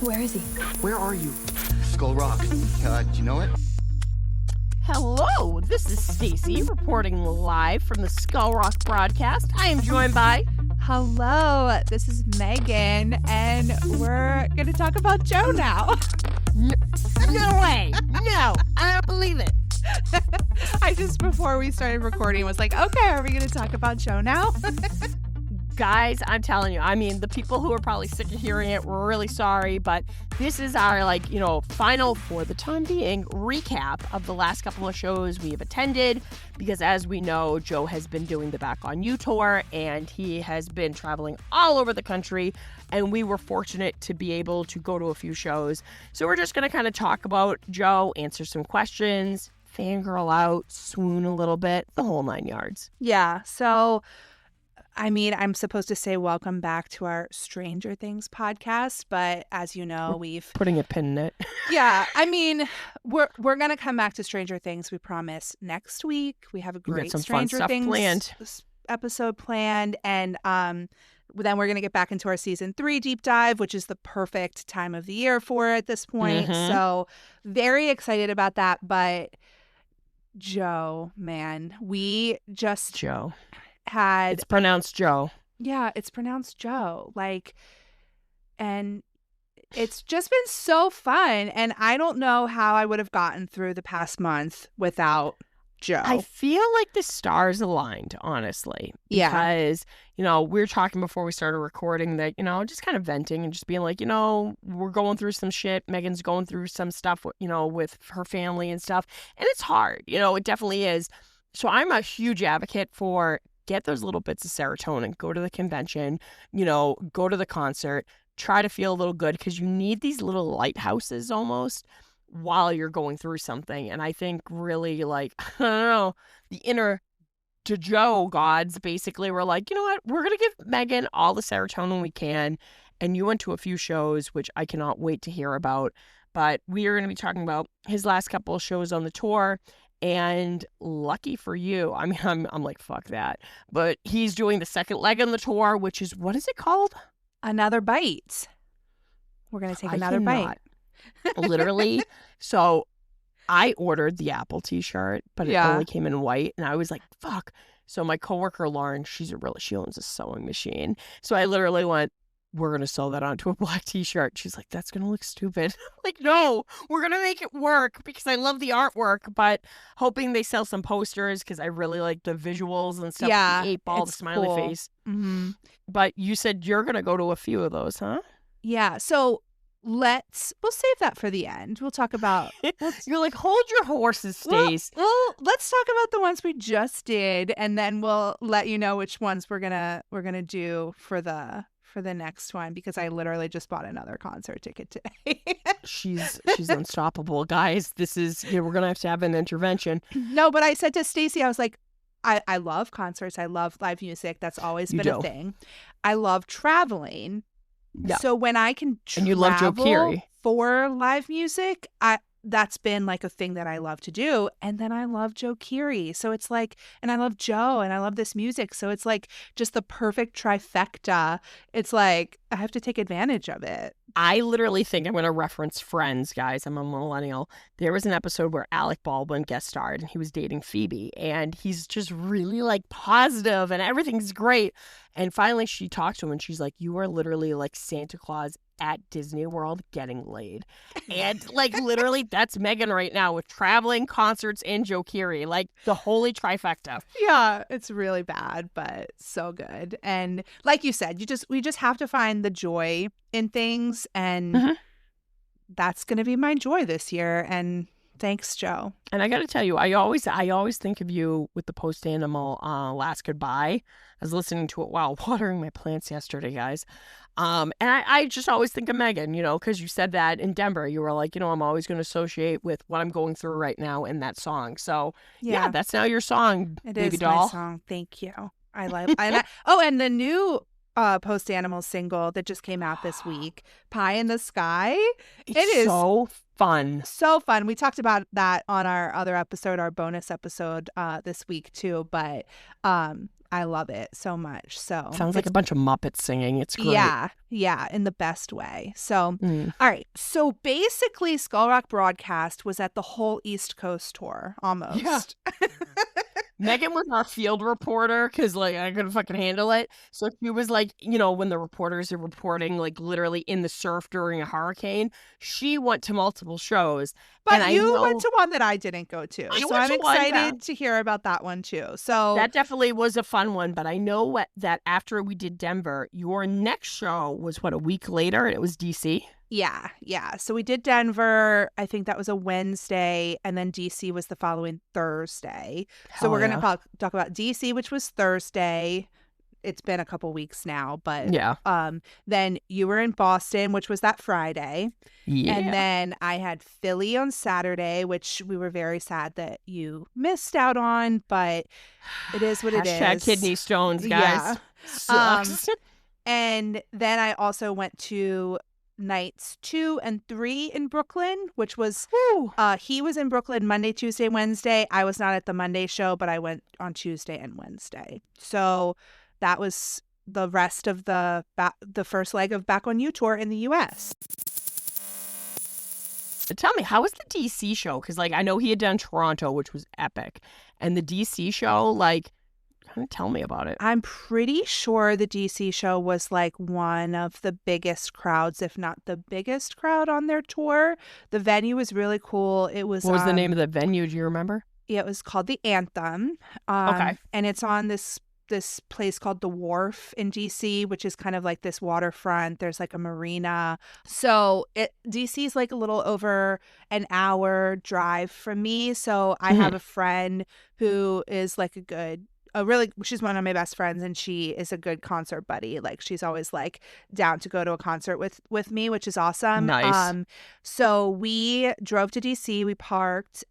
Where is he? Where are you? Skull Rock. Do you know it? Hello, this is Stacy reporting live from the Skull Rock broadcast. I am joined by... Hello, this is Megan, and we're going to talk about Joe now. No way! No, I don't believe it. I just, before we started recording, was like, okay, are we going to talk about Joe now? Guys, I'm telling you, I mean, the people who are probably sick of hearing it, we're really sorry, but this is our, final, for the time being, recap of the last couple of shows we have attended, because as we know, Joe has been doing the Back on You tour, and he has been traveling all over the country, and we were fortunate to be able to go to a few shows. So we're just going to kind of talk about Joe, answer some questions, fangirl out, swoon a little bit, the whole 9 yards. Yeah, so... I mean, I'm supposed to say welcome back to our Stranger Things podcast, but as you know, we've putting a pin in it. Yeah, I mean, we're gonna come back to Stranger Things. We promise next week. We have a great Stranger Things planned. Episode planned, and then we're gonna get back into our season 3 deep dive, which is the perfect time of the year for it at this point. Mm-hmm. So very excited about that. But Joe, man, we just Joe. It's pronounced Joe. Yeah, it's pronounced Joe. And it's just been so fun. And I don't know how I would have gotten through the past month without Joe. I feel like the stars aligned, honestly. Yeah. Because, we were talking before we started recording that, just kind of venting and just being like, we're going through some shit. Megan's going through some stuff, with her family and stuff. And it's hard. It definitely is. So I'm a huge advocate for get those little bits of serotonin, go to the convention, go to the concert, try to feel a little good because you need these little lighthouses almost while you're going through something. And I think really I don't know, the inner to Joe gods basically were like, you know what, we're going to give Megan all the serotonin we can. And you went to a few shows, which I cannot wait to hear about. But we are going to be talking about his last couple of shows on the tour. And lucky for you, I mean, I'm like, fuck that. But he's doing the second leg on the tour, which is, what is it called? Another Bite. We're going to take another bite. Literally. So I ordered the Apple t-shirt, but it only came in white. And I was like, fuck. So my coworker, Lauren, she owns a sewing machine. So I literally went, we're going to sew that onto a black t-shirt. She's like, that's going to look stupid. Like, no, we're going to make it work because I love the artwork, but hoping they sell some posters because I really like the visuals and stuff. Yeah, the 8-ball, the smiley cool. face. Mm-hmm. But you said you're going to go to a few of those, huh? Yeah, so we'll save that for the end. We'll talk about... You're like, hold your horses, Stace. Well, let's talk about the ones we just did, and then we'll let you know which ones we're gonna do for the next one, because I literally just bought another concert ticket today. She's unstoppable, guys. This is we're gonna have to have an intervention. No, but I said to Stacy, I was like, I love concerts. I love live music. That's always been a thing. I love traveling. Yeah. So when I can travel and you love Joe Keery for live music, that's been like a thing that I love to do. And then I love Joe Keery. So it's like, and I love Joe and I love this music. So it's like just the perfect trifecta. It's like, I have to take advantage of it. I literally think I'm going to reference Friends, guys. I'm a millennial. There was an episode where Alec Baldwin guest starred and he was dating Phoebe, and he's just really positive and everything's great. And finally she talked to him and she's like, you are literally like Santa Claus at Disney World getting laid. And literally that's Megan right now with traveling, concerts, and Joe Keery, like the holy trifecta. Yeah, it's really bad, but so good. And like you said, we just have to find the joy in things, and that's going to be my joy this year. And thanks, Joe. And I got to tell you, I always think of you with the Post Animal Last Goodbye. I was listening to it while watering my plants yesterday, guys. And I just always think of Megan, because you said that in Denver. You were like, I'm always going to associate with what I'm going through right now in that song. So, yeah that's now your song, it baby is doll. My song. Thank you. I love and the new Post Animal single that just came out this week, Pie in the Sky. It is so fun. So fun. We talked about that on our other episode, our bonus episode this week too. But I love it so much. So Sounds like a bunch of Muppets singing. It's great. Yeah, in the best way. So, Mm. all right. So basically, Skull Rock Broadcast was at the whole East Coast tour almost. Yeah. Megan was our field reporter because, like, I couldn't fucking handle it. So she was like, you know, when the reporters are reporting, like, literally in the surf during a hurricane, she went to multiple shows. But and you I know went to one that I didn't go to. I So went I'm to one, excited yeah. to hear about that one too. So that definitely was a fun one. But I know that after we did Denver, your next show was, a week later? And it was DC? yeah. So we did Denver. I think that was a Wednesday, and then DC was the following Thursday. So we're going to talk about DC, which was Thursday. It's been a couple weeks now, but Yeah. then you were in Boston, which was that Friday. Yeah. And then I had Philly on Saturday, which we were very sad that you missed out on, but it is what it is. Hashtag kidney stones, guys. Yeah. Sucks. And then I also went to nights 2 and 3 in Brooklyn, which was he was in Brooklyn Monday, Tuesday, Wednesday. I was not at the Monday show, but I went on Tuesday and Wednesday. So that was the rest of the first leg of Back on You tour in the U.S. Tell me, how was the DC show? Because, like, I know he had done Toronto, which was epic. And the DC show, like, kind of tell me about it. I'm pretty sure the DC show was like one of the biggest crowds, if not the biggest crowd on their tour. The venue was really cool. It was. What was the name of the venue? Do you remember? Yeah, it was called the Anthem. Okay. And it's on this place called the Wharf in DC, which is kind of like this waterfront. There's like a marina. So DC is like a little over an hour drive from me. So I have a friend who is like she's one of my best friends, and she is a good concert buddy. Like, she's always like down to go to a concert with me, which is awesome. Nice. So we drove to DC. We parked.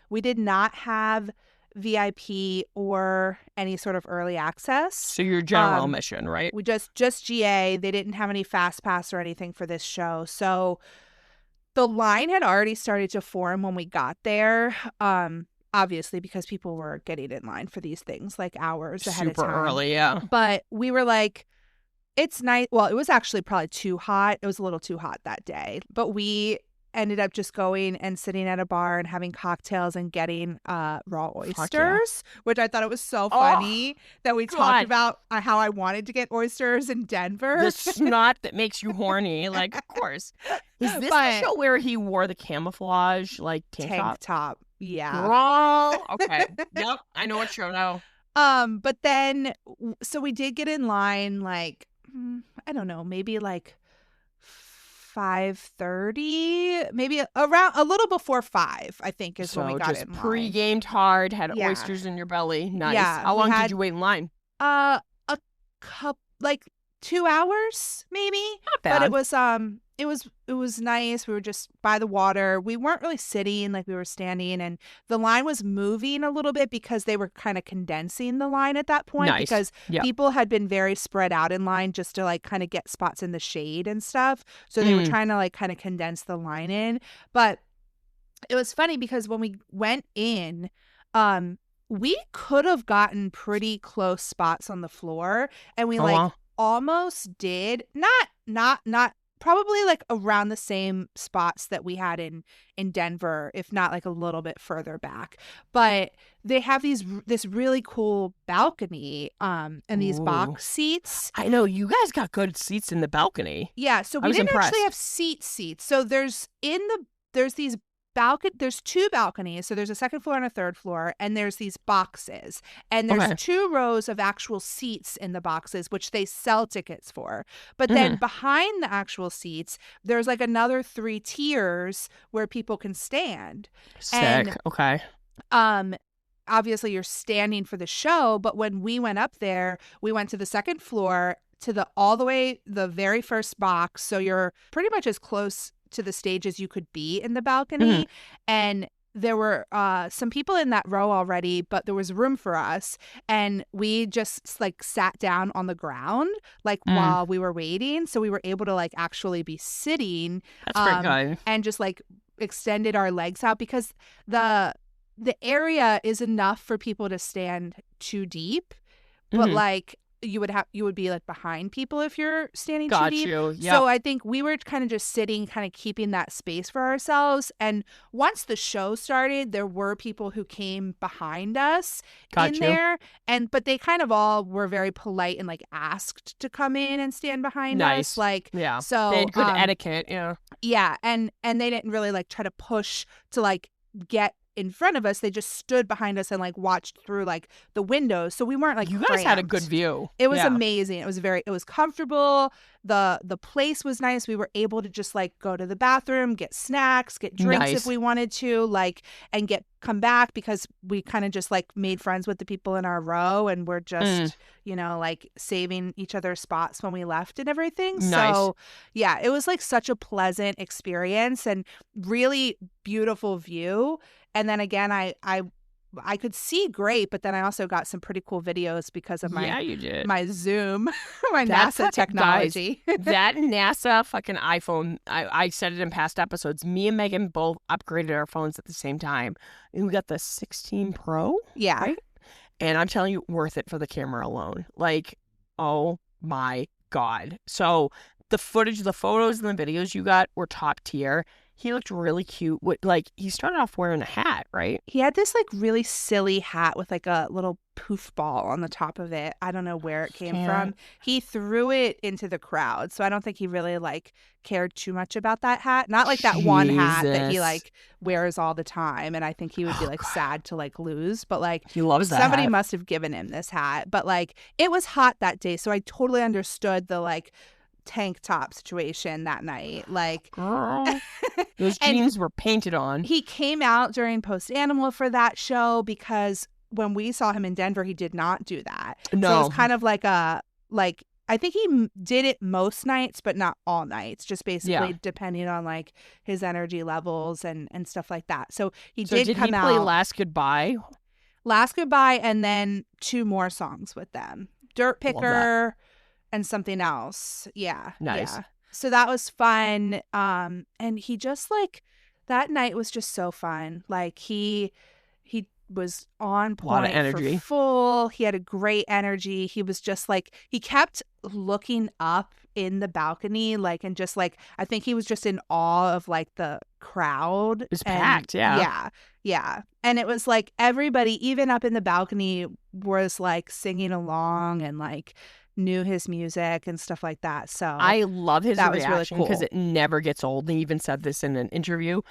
We did not have VIP or any sort of early access. So your general admission, right? We just GA. They didn't have any fast pass or anything for this show. So the line had already started to form when we got there. Obviously, because people were getting in line for these things like hours ahead of time. Super early, yeah. But we were like, it's nice. Well, it was actually probably too hot. It was a little too hot that day. But we ended up just going and sitting at a bar and having cocktails and getting raw oysters, which I thought it was so funny that we talked about how I wanted to get oysters in Denver. The snot that makes you horny. Like, of course. Is this the show where he wore the camouflage, like, tank top? Yeah. Girl. Okay. Yep. I know what show now. But then, so we did get in line, like, I don't know, maybe like 5:30, maybe around a little before 5, I think is when we got in line. Pre-gamed hard, had oysters in your belly. Nice. Yeah, How long did you wait in line? A couple, like 2 hours, maybe. Not bad. But it was nice. We were just by the water. We weren't really sitting, like we were standing, and the line was moving a little bit because they were kind of condensing the line at that point. Nice. Because people had been very spread out in line just to like kind of get spots in the shade and stuff. So they were trying to like kind of condense the line in. But it was funny because when we went in, we could have gotten pretty close spots on the floor, and we almost did. Not probably like around the same spots that we had in Denver, if not like a little bit further back. But they have this really cool balcony and these box seats. I know, you guys got good seats in the balcony. Yeah, so we didn't actually have seats. So there's these there's 2 balconies. So there's a second floor and a third floor, and there's these boxes. And there's 2 rows of actual seats in the boxes, which they sell tickets for. But then behind the actual seats, there's like another 3 tiers where people can stand. Sick. And, okay. Obviously you're standing for the show, but when we went up there, we went to the second floor to the very first box. So you're pretty much as close to the stage as you could be in the balcony. And there were some people in that row already, but there was room for us, and we just like sat down on the ground like while we were waiting, so we were able to like actually be sitting. That's pretty good. And just like extended our legs out because the area is enough for people to stand too deep, but Mhm. like you would be like behind people if you're standing too Got deep. you. Yep. So I think we were kind of just sitting, kind of keeping that space for ourselves. And once the show started, there were people who came behind us Got in you. there, but they kind of all were very polite and like asked to come in and stand behind Nice. us. Like, Yeah. so They had good etiquette. Yeah. yeah, and they didn't really like try to push to like get in front of us. They just stood behind us and like watched through like the windows, so we weren't like You guys had a good cramped. view. It was Yeah. amazing. It was comfortable. The place was nice. We were able to just like go to the bathroom, get snacks, get drinks Nice. if we wanted to, like, and come back because we kind of just like made friends with the people in our row, and we're just like saving each other's spots when we left and everything. Nice. So yeah, it was like such a pleasant experience and really beautiful view. And then again, I could see great, but then I also got some pretty cool videos because of Yeah, you did. my Zoom, my That's NASA technology. That NASA fucking iPhone, I said it in past episodes. Me and Megan both upgraded our phones at the same time. And we got the 16 Pro. Yeah. Right? And I'm telling you, worth it for the camera alone. Like, oh my God. So the footage, the photos and the videos you got were top tier. He looked really cute. Like, he started off wearing a hat, right? He had this like really silly hat with like a little poof ball on the top of it. I don't know where it came from. He threw it into the crowd. So I don't think he really like cared too much about that hat. Not like that one hat that he Jesus. like wears all the time. And I think he would be like sad to like lose. But like He loves that somebody hat. must have given him this hat. But like it was hot that day. So I totally understood the like tank top situation that night. Like, Girl, those And jeans were painted on. he came out during Post Animal for that show because when we saw him in Denver, he did not do that. So it No. was kind of like I think he did it most nights, but not all nights, just basically Yeah. depending on like his energy levels and stuff like that. So he So did did come he play out Last Goodbye? Last Goodbye and then 2 more songs with them. Dirt Love that. Picker and something else. Yeah. Nice. Yeah. So that was fun. And he just like that night was just so fun. Like he was on point, Lot of energy. for full. He had a great energy. He was just like he kept looking up in the balcony, like, and just like I think he was just in awe of like the crowd. It was And packed, yeah. yeah. And it was like everybody, even up in the balcony, was like singing along and like knew his music and stuff like that. So I love his That was really reaction because cool. it never gets old. He even said this in an interview.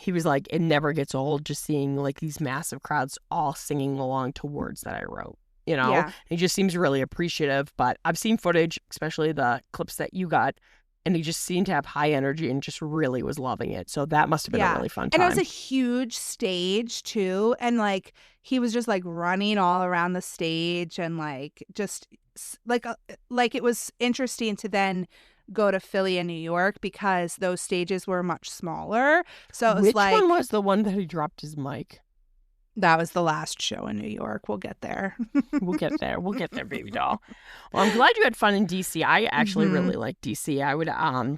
He was like, it never gets old just seeing like these massive crowds all singing along to words that I wrote. You know, Yeah. he just seems really appreciative. But I've seen footage, especially the clips that you got, and he just seemed to have high energy and just really was loving it. So that must have been a really fun time. And it was a huge stage too. And like he was just like running all around the stage and like just like it was interesting to then go to Philly and New York because those stages were much smaller. So it was Which like one was the one that he dropped his mic? that was the last show in New York. We'll get there. We'll get there. We'll get there, baby doll. Well, I'm glad you had fun in DC. I actually Mhm. really like DC. I would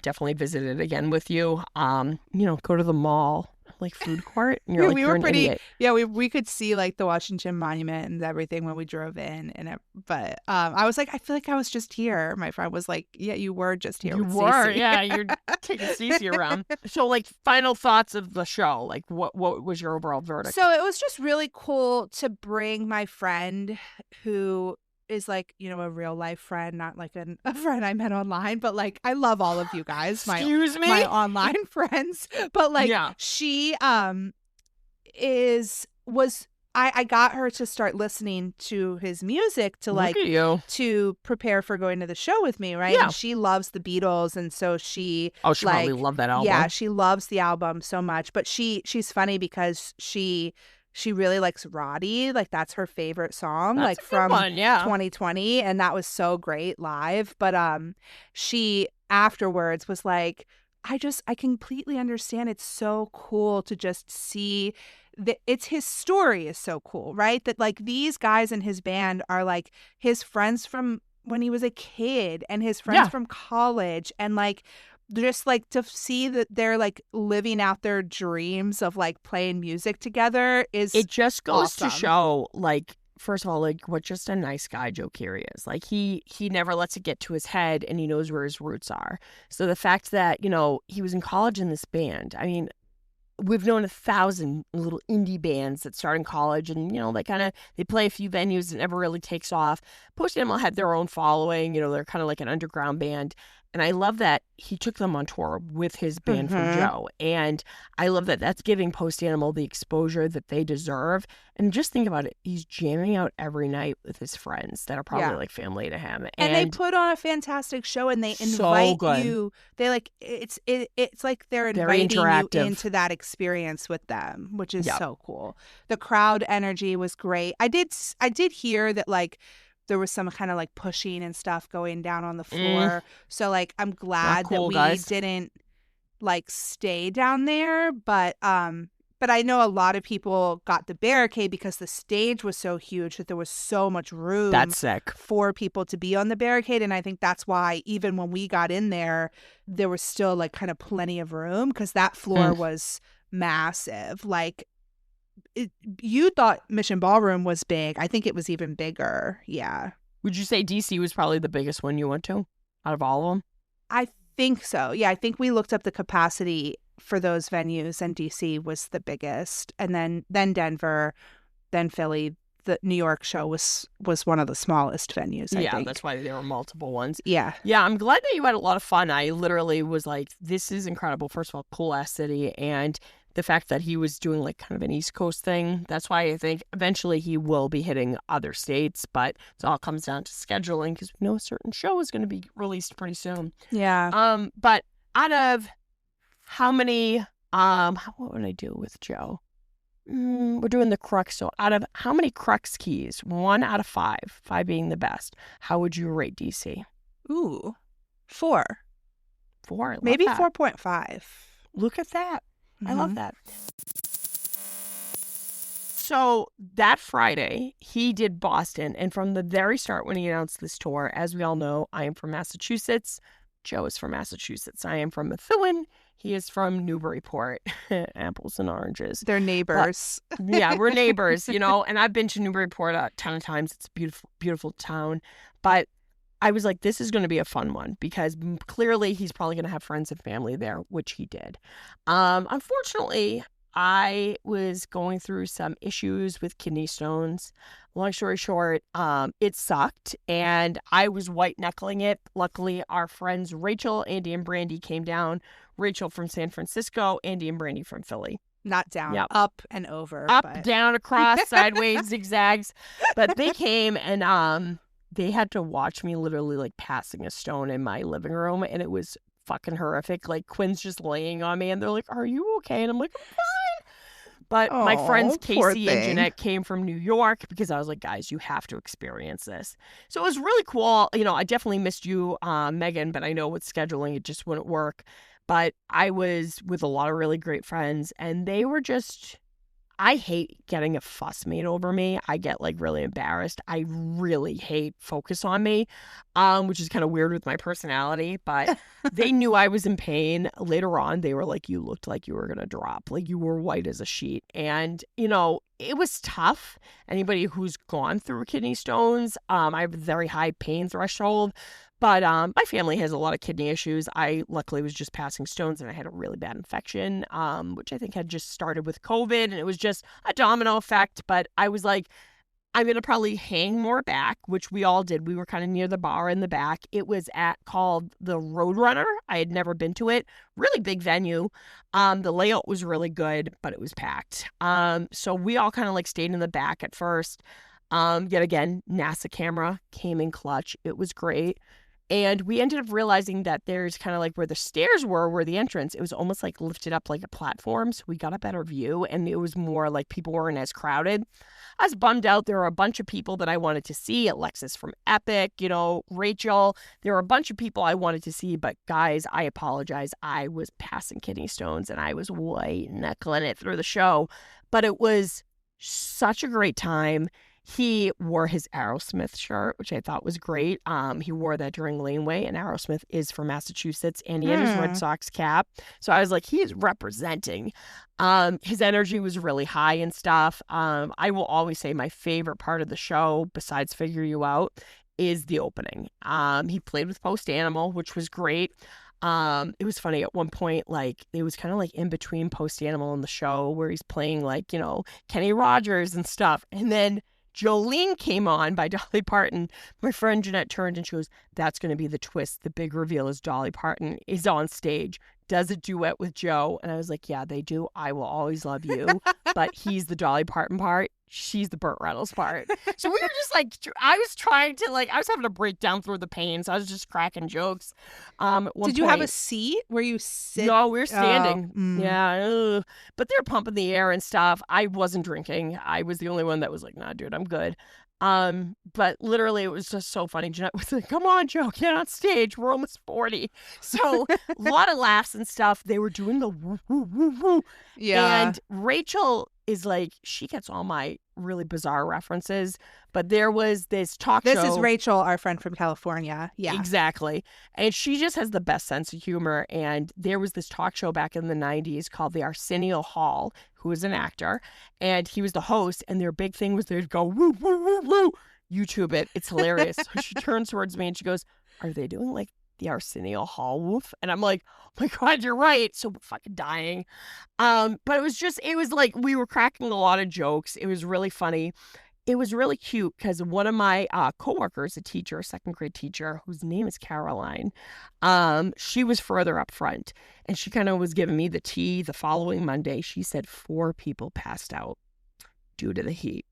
definitely visit it again with you. Go to the mall, like food court, and you're Yeah, like, we you're were an pretty- idiot. Yeah, we could see like the Washington Monument and everything when we drove in, but I was like, I feel like I was just here. My friend was like, yeah, you were just here. You with were, Cece. yeah. You're taking Cece around. So, like, final thoughts of the show. Like, what was your overall verdict? So it was just really cool to bring my friend who is like, a real life friend, not like a friend I met online, but like I love all of you guys, Excuse me. my online friends. But like Yeah. she I got her to start listening to his music to like Look at you. to prepare for going to the show with me, right? Yeah. And she loves the Beatles, and so she Oh, she probably loved that album. yeah, she loves the album so much. But she's funny because she really likes Roddy. Like that's her favorite song, That's like a good from one, yeah. 2020, and that was so great live. But she afterwards was like, I completely understand. It's so cool to just see that it's his story is so cool, right? That like these guys in his band are like his friends from when he was a kid and his friends Yeah. from college, and like just like to see that they're like living out their dreams of like playing music together is It just goes to awesome. show, like, first of all, like, what just a nice guy Joe Keery is. Like, he never lets it get to his head, and he knows where his roots are. So the fact that, you know, he was in college in this band, I mean, we've known 1,000 little indie bands that start in college, and, you know, they play a few venues and never really takes off. Post Animal had their own following, you know, they're kind of like an underground band. And I love that he took them on tour with his band from Joe. And I love that that's giving Post Animal the exposure that they deserve. And just think about it. He's jamming out every night with his friends that are probably like family to him. And they put on a fantastic show, and they invite you. They like it's like they're inviting you into that experience with them, which is so cool. The crowd energy was great. I did hear that like there was some kind of like pushing and stuff going down on the floor. So like I'm glad that we didn't like stay down there, but I know a lot of people got the barricade because the stage was so huge that there was so much room for people to be on the barricade. And I think that's why even when we got in there, there was still like kind of plenty of room because that floor was massive. Like you thought Mission Ballroom was big. I think it was even bigger. Yeah. Would you say DC was probably the biggest one you went to out of all of them? I think so. Yeah, I think we looked up the capacity for those venues, and DC was the biggest. And then Denver, then Philly. The New York show was one of the smallest venues, I think. That's why there were multiple ones. Yeah. Yeah, I'm glad that you had a lot of fun. I literally was like, this is incredible. First of all, cool-ass city. And the fact that he was doing like kind of an East Coast thing, that's why I think eventually he will be hitting other states, but it all comes down to scheduling because we know a certain show is going to be released pretty soon. Yeah. But out of how many, what would I do with Joe? We're doing the Crux. So out of how many Crux keys, 1 out of 5, 5 being the best, how would you rate DC? Ooh, 4. 4? Maybe 4.5. Look at that. I love that. So that Friday, he did Boston. And from the very start when he announced this tour, as we all know, I am from Massachusetts. Joe is from Massachusetts. I am from Methuen. He is from Newburyport. Apples and oranges. They're neighbors. But, yeah, we're neighbors, you know. And I've been to Newburyport a ton of times. It's a beautiful, beautiful town. But I was like, this is going to be a fun one because clearly he's probably going to have friends and family there, which he did. Unfortunately, I was going through some issues with kidney stones. Long story short, it sucked and I was white knuckling it. Luckily, our friends Rachel, Andy, and Brandy came down. Rachel from San Francisco, Andy and Brandy from Philly. Not down, up and over. Up, down, across, sideways, zigzags. But they came and they had to watch me literally like passing a stone in my living room, and it was fucking horrific. Like Quinn's just laying on me and they're like, "Are you okay?" And I'm like, "I'm fine." But my friends Casey and Jeanette came from New York because I was like, "Guys, you have to experience this." So it was really cool. You know, I definitely missed you, Megan, but I know with scheduling it just wouldn't work. But I was with a lot of really great friends and they were just, I hate getting a fuss made over me. I get like really embarrassed. I really hate focus on me, which is kind of weird with my personality. But they knew I was in pain. Later on, they were like, "You looked like you were going to drop. Like you were white as a sheet." And, you know, it was tough. Anybody who's gone through kidney stones, I have a very high pain threshold. But my family has a lot of kidney issues. I luckily was just passing stones and I had a really bad infection, which I think had just started with COVID. And it was just a domino effect. But I was like, I'm going to probably hang more back, which we all did. We were kind of near the bar in the back. It was called the Roadrunner. I had never been to it. Really big venue. The layout was really good, but it was packed. So we all kind of like stayed in the back at first. Yet again, NASA camera came in clutch. It was great. And we ended up realizing that there's kind of like where the stairs were the entrance. It was almost like lifted up like a platform. So we got a better view and it was more like people weren't as crowded. I was bummed out. There were a bunch of people that I wanted to see. Alexis from Epic, you know, Rachel. There were a bunch of people I wanted to see. But guys, I apologize. I was passing kidney stones and I was white knuckling it through the show. But it was such a great time. He wore his Aerosmith shirt, which I thought was great. He wore that during Laneway, and Aerosmith is from Massachusetts, and he had his Red Sox cap. So I was like, he is representing. His energy was really high and stuff. I will always say my favorite part of the show, besides Figure You Out, is the opening. He played with Post Animal, which was great. It was funny at one point, like it was kind of like in between Post Animal and the show where he's playing like, you know, Kenny Rogers and stuff. And then Jolene came on by Dolly Parton. My friend Jeanette turned and she goes, that's going to be the twist. The big reveal is Dolly Parton is on stage, does a duet with Joe. And I was like, yeah, they do. I Will Always Love You. But he's the Dolly Parton part. She's the Burt Reynolds part. So we were just like, I was trying to like, I was having to break down through the pain. So I was just cracking jokes. Did you have a seat where you sit? No, we were standing. Oh, Yeah. Ugh. But they're pumping the air and stuff. I wasn't drinking. I was the only one that was like, nah, dude, I'm good. But literally it was just so funny. Jeanette was like, come on, Joe, get on stage. We're almost 40. So a lot of laughs and stuff. They were doing the woo, woo, woo, woo. Yeah. And Rachel is like, she gets all my really bizarre references. But there was this talk show. This is Rachel, our friend from California. Yeah. Exactly. And she just has the best sense of humor. And there was this talk show back in the 90s called the Arsenio Hall, who was an actor. And he was the host. And their big thing was they'd go, woo, woo, woo, woo. YouTube it. It's hilarious. So she turns towards me and she goes, are they doing like the Arsenio Hall woof? And I'm like, oh my God, you're right. So fucking dying. But it was like we were cracking a lot of jokes. It was really funny. It was really cute because one of my coworkers, a teacher, a second grade teacher, whose name is Caroline, she was further up front and she kind of was giving me the tea. The following Monday, she said 4 people passed out due to the heat.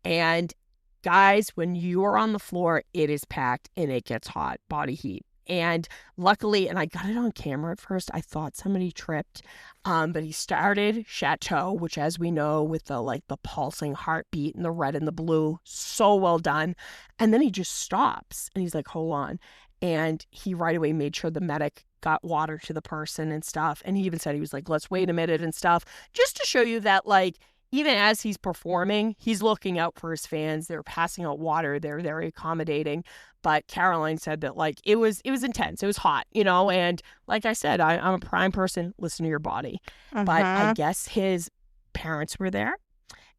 And guys, when you are on the floor, it is packed and it gets hot, body heat. And luckily, and I got it on camera at first, I thought somebody tripped. But he started Chateau, which as we know, with the pulsing heartbeat and the red and the blue, so well done. And then he just stops and he's like, hold on. And he right away made sure the medic got water to the person and stuff. And he even said, he was like, let's wait a minute and stuff, just to show you that like, even as he's performing, he's looking out for his fans. They're passing out water. They're very accommodating. But Caroline said that like it was intense. It was hot, you know. And like I said, I'm a prime person. Listen to your body. But I guess his parents were there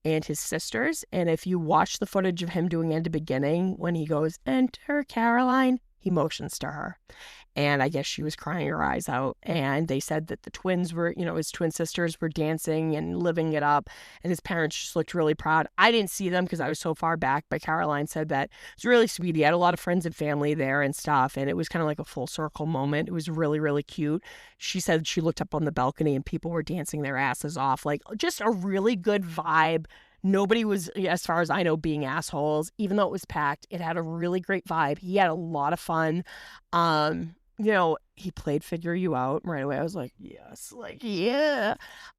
and his sisters. And if you watch the footage of him doing in the beginning, when he goes, enter Caroline, he motions to her. And I guess she was crying her eyes out. And they said that the twins were, you know, his twin sisters were dancing and living it up. And his parents just looked really proud. I didn't see them because I was so far back. But Caroline said that it was really sweet. He had a lot of friends and family there and stuff. And it was kind of like a full circle moment. It was really, really cute. She said she looked up on the balcony and people were dancing their asses off. Like just a really good vibe. Nobody was, as far as I know, being assholes. Even though it was packed, it had a really great vibe. He had a lot of fun. You know, he played Figure You Out right away. I was like, yes, like, yeah.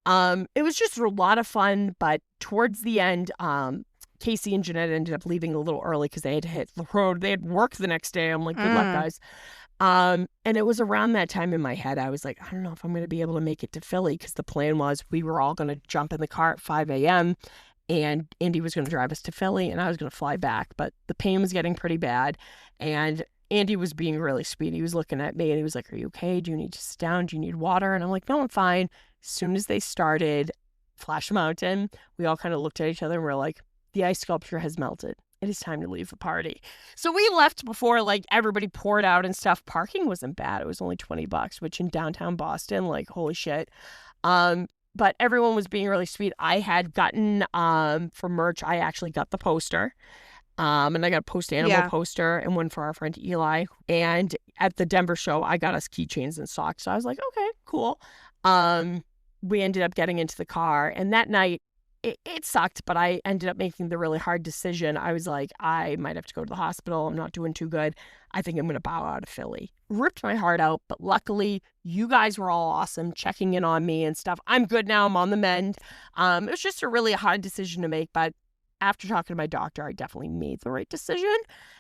It was just a lot of fun. But towards the end, Casey and Jeanette ended up leaving a little early because they had to hit the road. They had work the next day. I'm like, good luck, guys. And it was around that time in my head, I was like, I don't know if I'm going to be able to make it to Philly because the plan was we were all going to jump in the car at 5 a.m. and Andy was going to drive us to Philly and I was going to fly back. But the pain was getting pretty bad. And Andy was being really sweet. He was looking at me and he was like, are you okay? Do you need to sit down? Do you need water? And I'm like, no, I'm fine. As soon as they started Flash Mountain, we all kind of looked at each other and we're like, the ice sculpture has melted. It is time to leave the party. So we left before like everybody poured out and stuff. Parking wasn't bad. It was only $20, which in downtown Boston, like, holy shit. But everyone was being really sweet. I had gotten, for merch, I actually got the poster. And I got a Post Animal poster and one for our friend Eli. And at the Denver show, I got us keychains and socks. So I was like, okay, cool. We ended up getting into the car. And that night, it sucked, but I ended up making the really hard decision. I was like, I might have to go to the hospital. I'm not doing too good. I think I'm going to bow out of Philly. Ripped my heart out, but luckily you guys were all awesome, checking in on me and stuff. I'm good now. I'm on the mend. It was just a really hard decision to make, but after talking to my doctor, I definitely made the right decision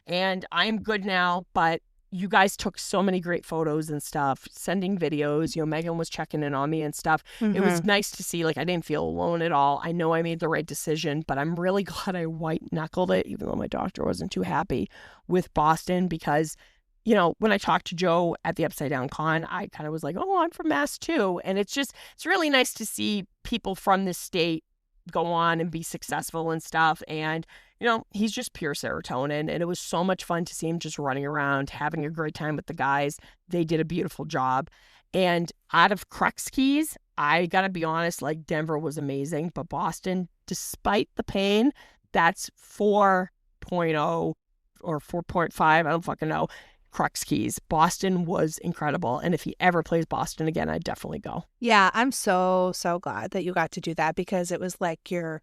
and I'm good now, but you guys took so many great photos and stuff, sending videos. You know, Megan was checking in on me and stuff. It was nice to see, like, I didn't feel alone at all. I know I made the right decision, but I'm really glad I white-knuckled it, even though my doctor wasn't too happy with Boston, because, you know, when I talked to Joe at the Upside Down Con, I kind of was like, oh, I'm from Mass too. And it's really nice to see people from this state go on and be successful and stuff. And, you know, he's just pure serotonin. And it was so much fun to see him just running around, having a great time with the guys. They did a beautiful job. And out of Crux Keys, I got to be honest, like, Denver was amazing. But Boston, despite the pain, that's 4.0 or 4.5. I don't fucking know. Crux Keys. Boston was incredible. And if he ever plays Boston again, I'd definitely go. Yeah, I'm so glad that you got to do that, because it was like your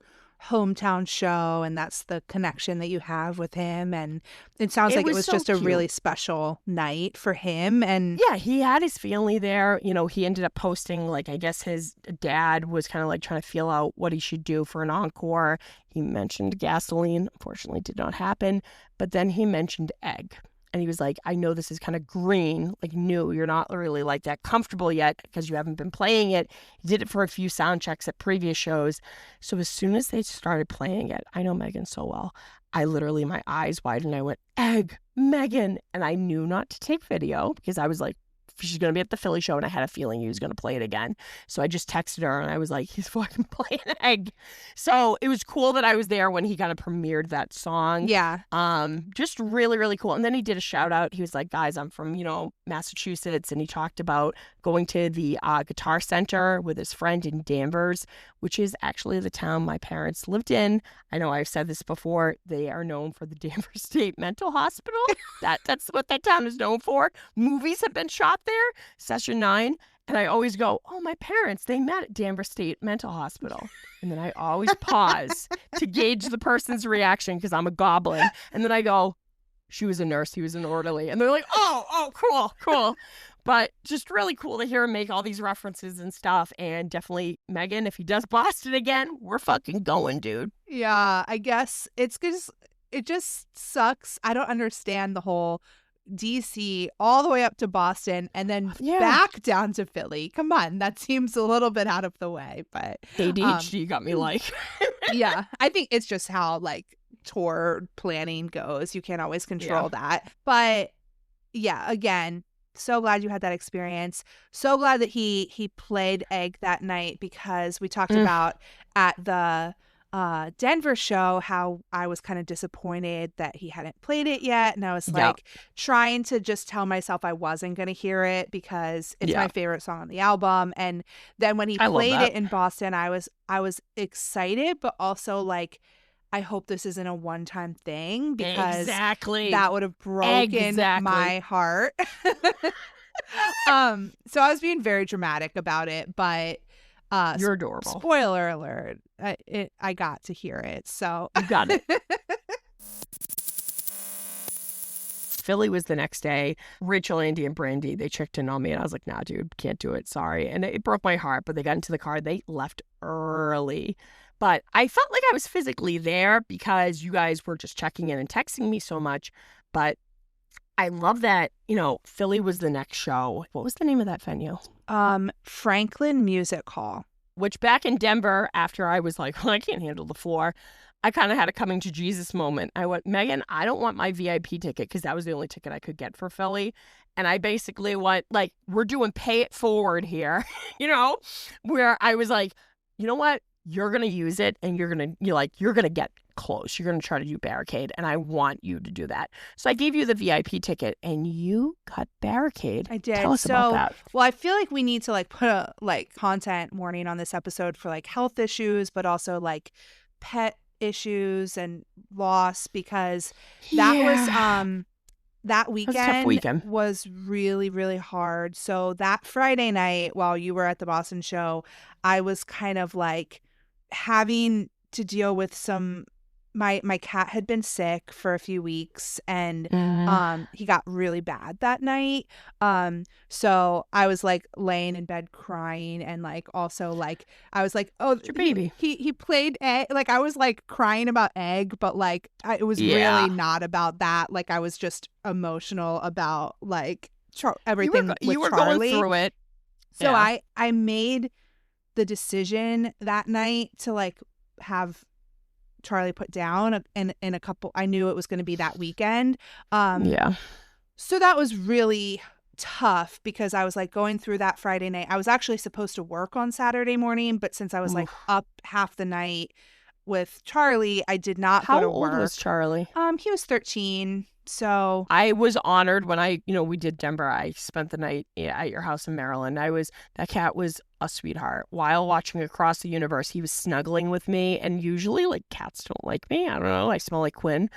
hometown show, and that's the connection that you have with him. And it sounds like it was so just a cute. really special night for him. And Yeah, he had his family there. You know, he ended up posting, like, I guess his dad was kind of like trying to feel out what he should do for an encore. He mentioned gasoline. Unfortunately, did not happen. But then he mentioned egg. And he was like, I know this is kind of green, like new. You're not really like that comfortable yet because you haven't been playing it. He did it for a few sound checks at previous shows. So as soon as they started playing it, I know Megan so well. I literally, my eyes widened. I went, egg, Megan. And I knew not to take video because I was like, she's going to be at the Philly show, and I had a feeling he was going to play it again. So I just texted her, and I was like, he's fucking playing egg. So it was cool that I was there when he kind of premiered that song. yeah, Just really, really cool. And then he did a shout out. He was like, guys, I'm from, you know, Massachusetts. And he talked about going to the Guitar Center with his friend in Danvers, which is actually the town my parents lived in. I know I've said this before. They are known for the Danvers State Mental Hospital. That's what that town is known for. Movies have been shot there. Session 9. And I always go, oh, my parents, they met at Danvers State Mental Hospital. And then I always pause to gauge the person's reaction because I'm a goblin. And then I go, she was a nurse, he was an orderly. And they're like, oh, cool. But just really cool to hear him make all these references and stuff. And definitely, Megan, if he does Boston again, we're fucking going, dude. yeah. I guess it just sucks. I don't understand the whole DC all the way up to Boston and then back down to Philly. Come on, that seems a little bit out of the way, but ADHD got me like. yeah, I think it's just how like tour planning goes. You can't always control that. But yeah, again, so glad you had that experience. So glad that he played Egg that night, because we talked about at the Denver show how I was kind of disappointed that he hadn't played it yet, and I was like trying to just tell myself I wasn't going to hear it because it's my favorite song on the album. And then when he played it in Boston, I was excited, but also like, I hope this isn't a one-time thing, because that would have broken my heart. So I was being very dramatic about it, but you're adorable. Spoiler alert, I got to hear it, so you got it. Philly was the next day. Rachel, Andy, and Brandy, they checked in on me, and I was like, nah, dude, can't do it. Sorry. And it broke my heart, but they got into the car. They left early. But I felt like I was physically there because you guys were just checking in and texting me so much. But I love that, you know, Philly was the next show. What was the name of that venue? Franklin Music Hall. Which back in Denver, after I was like, well, I can't handle the floor, I kind of had a coming to Jesus moment. I went, Megan, I don't want my VIP ticket, because that was the only ticket I could get for Philly. And I basically went, like, we're doing pay it forward here, you know, where I was like, you know what? You're going to use it, and you're going to get close. You're going to try to do barricade, and I want you to do that. So I gave you the VIP ticket, and you got barricade. I did. Tell us about that. Well, I feel like we need to like put a like content warning on this episode for like health issues, but also like pet issues and loss, because that was that weekend was really, really hard. So that Friday night, while you were at the Boston show, I was kind of like having to deal with some my cat had been sick for a few weeks, and Mhm. he got really bad that night. So I was like laying in bed crying, and like also like I was like, oh, It's your baby. he played egg. Like I was like crying about Egg, but like it was Yeah. really not about that. Like I was just emotional about like You were everything you with were going Charlie. through it. So Yeah. I made the decision that night to like have Charlie put down in a couple. I knew it was going to be that weekend. Yeah. So that was really tough because I was like going through that Friday night. I was actually supposed to work on Saturday morning, but since I was like Oof. up half the night with Charlie, I did not go How to old work. was Charlie? He was 13. So I was honored when we did Denver. I spent the night at your house in Maryland. That cat was a sweetheart. While watching Across the Universe, he was snuggling with me. And usually, like, cats don't like me. I don't know. I smell like Quinn.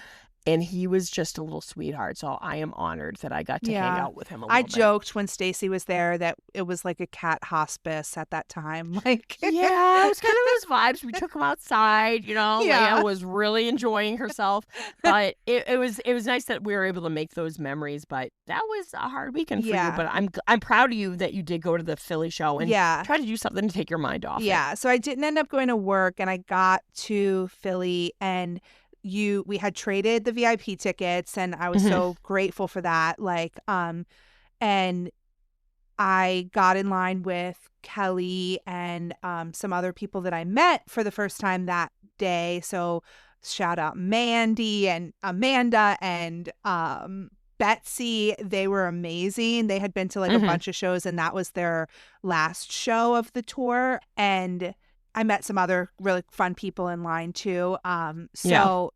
And he was just a little sweetheart. So I am honored that I got to hang yeah. out with him a I little bit. joked when Stacy was there that it was like a cat hospice at that time. Like, Yeah, it was kind of those vibes. We took him outside, Yeah. Leia was really enjoying herself. But it was nice that we were able to make those memories. But that was a hard weekend for you. Yeah. But I'm proud of you that you did go to the Philly show and Yeah. try to do something to take your mind off it. Yeah. So I didn't end up going to work, and I got to Philly, and we had traded the VIP tickets, and I was Mhm. so grateful for that. Like, and I got in line with Kelly and some other people that I met for the first time that day. So shout out Mandy and Amanda and Betsy. They were amazing. They had been to like a Mhm. bunch of shows, and that was their last show of the tour. And I met some other really fun people in line too. So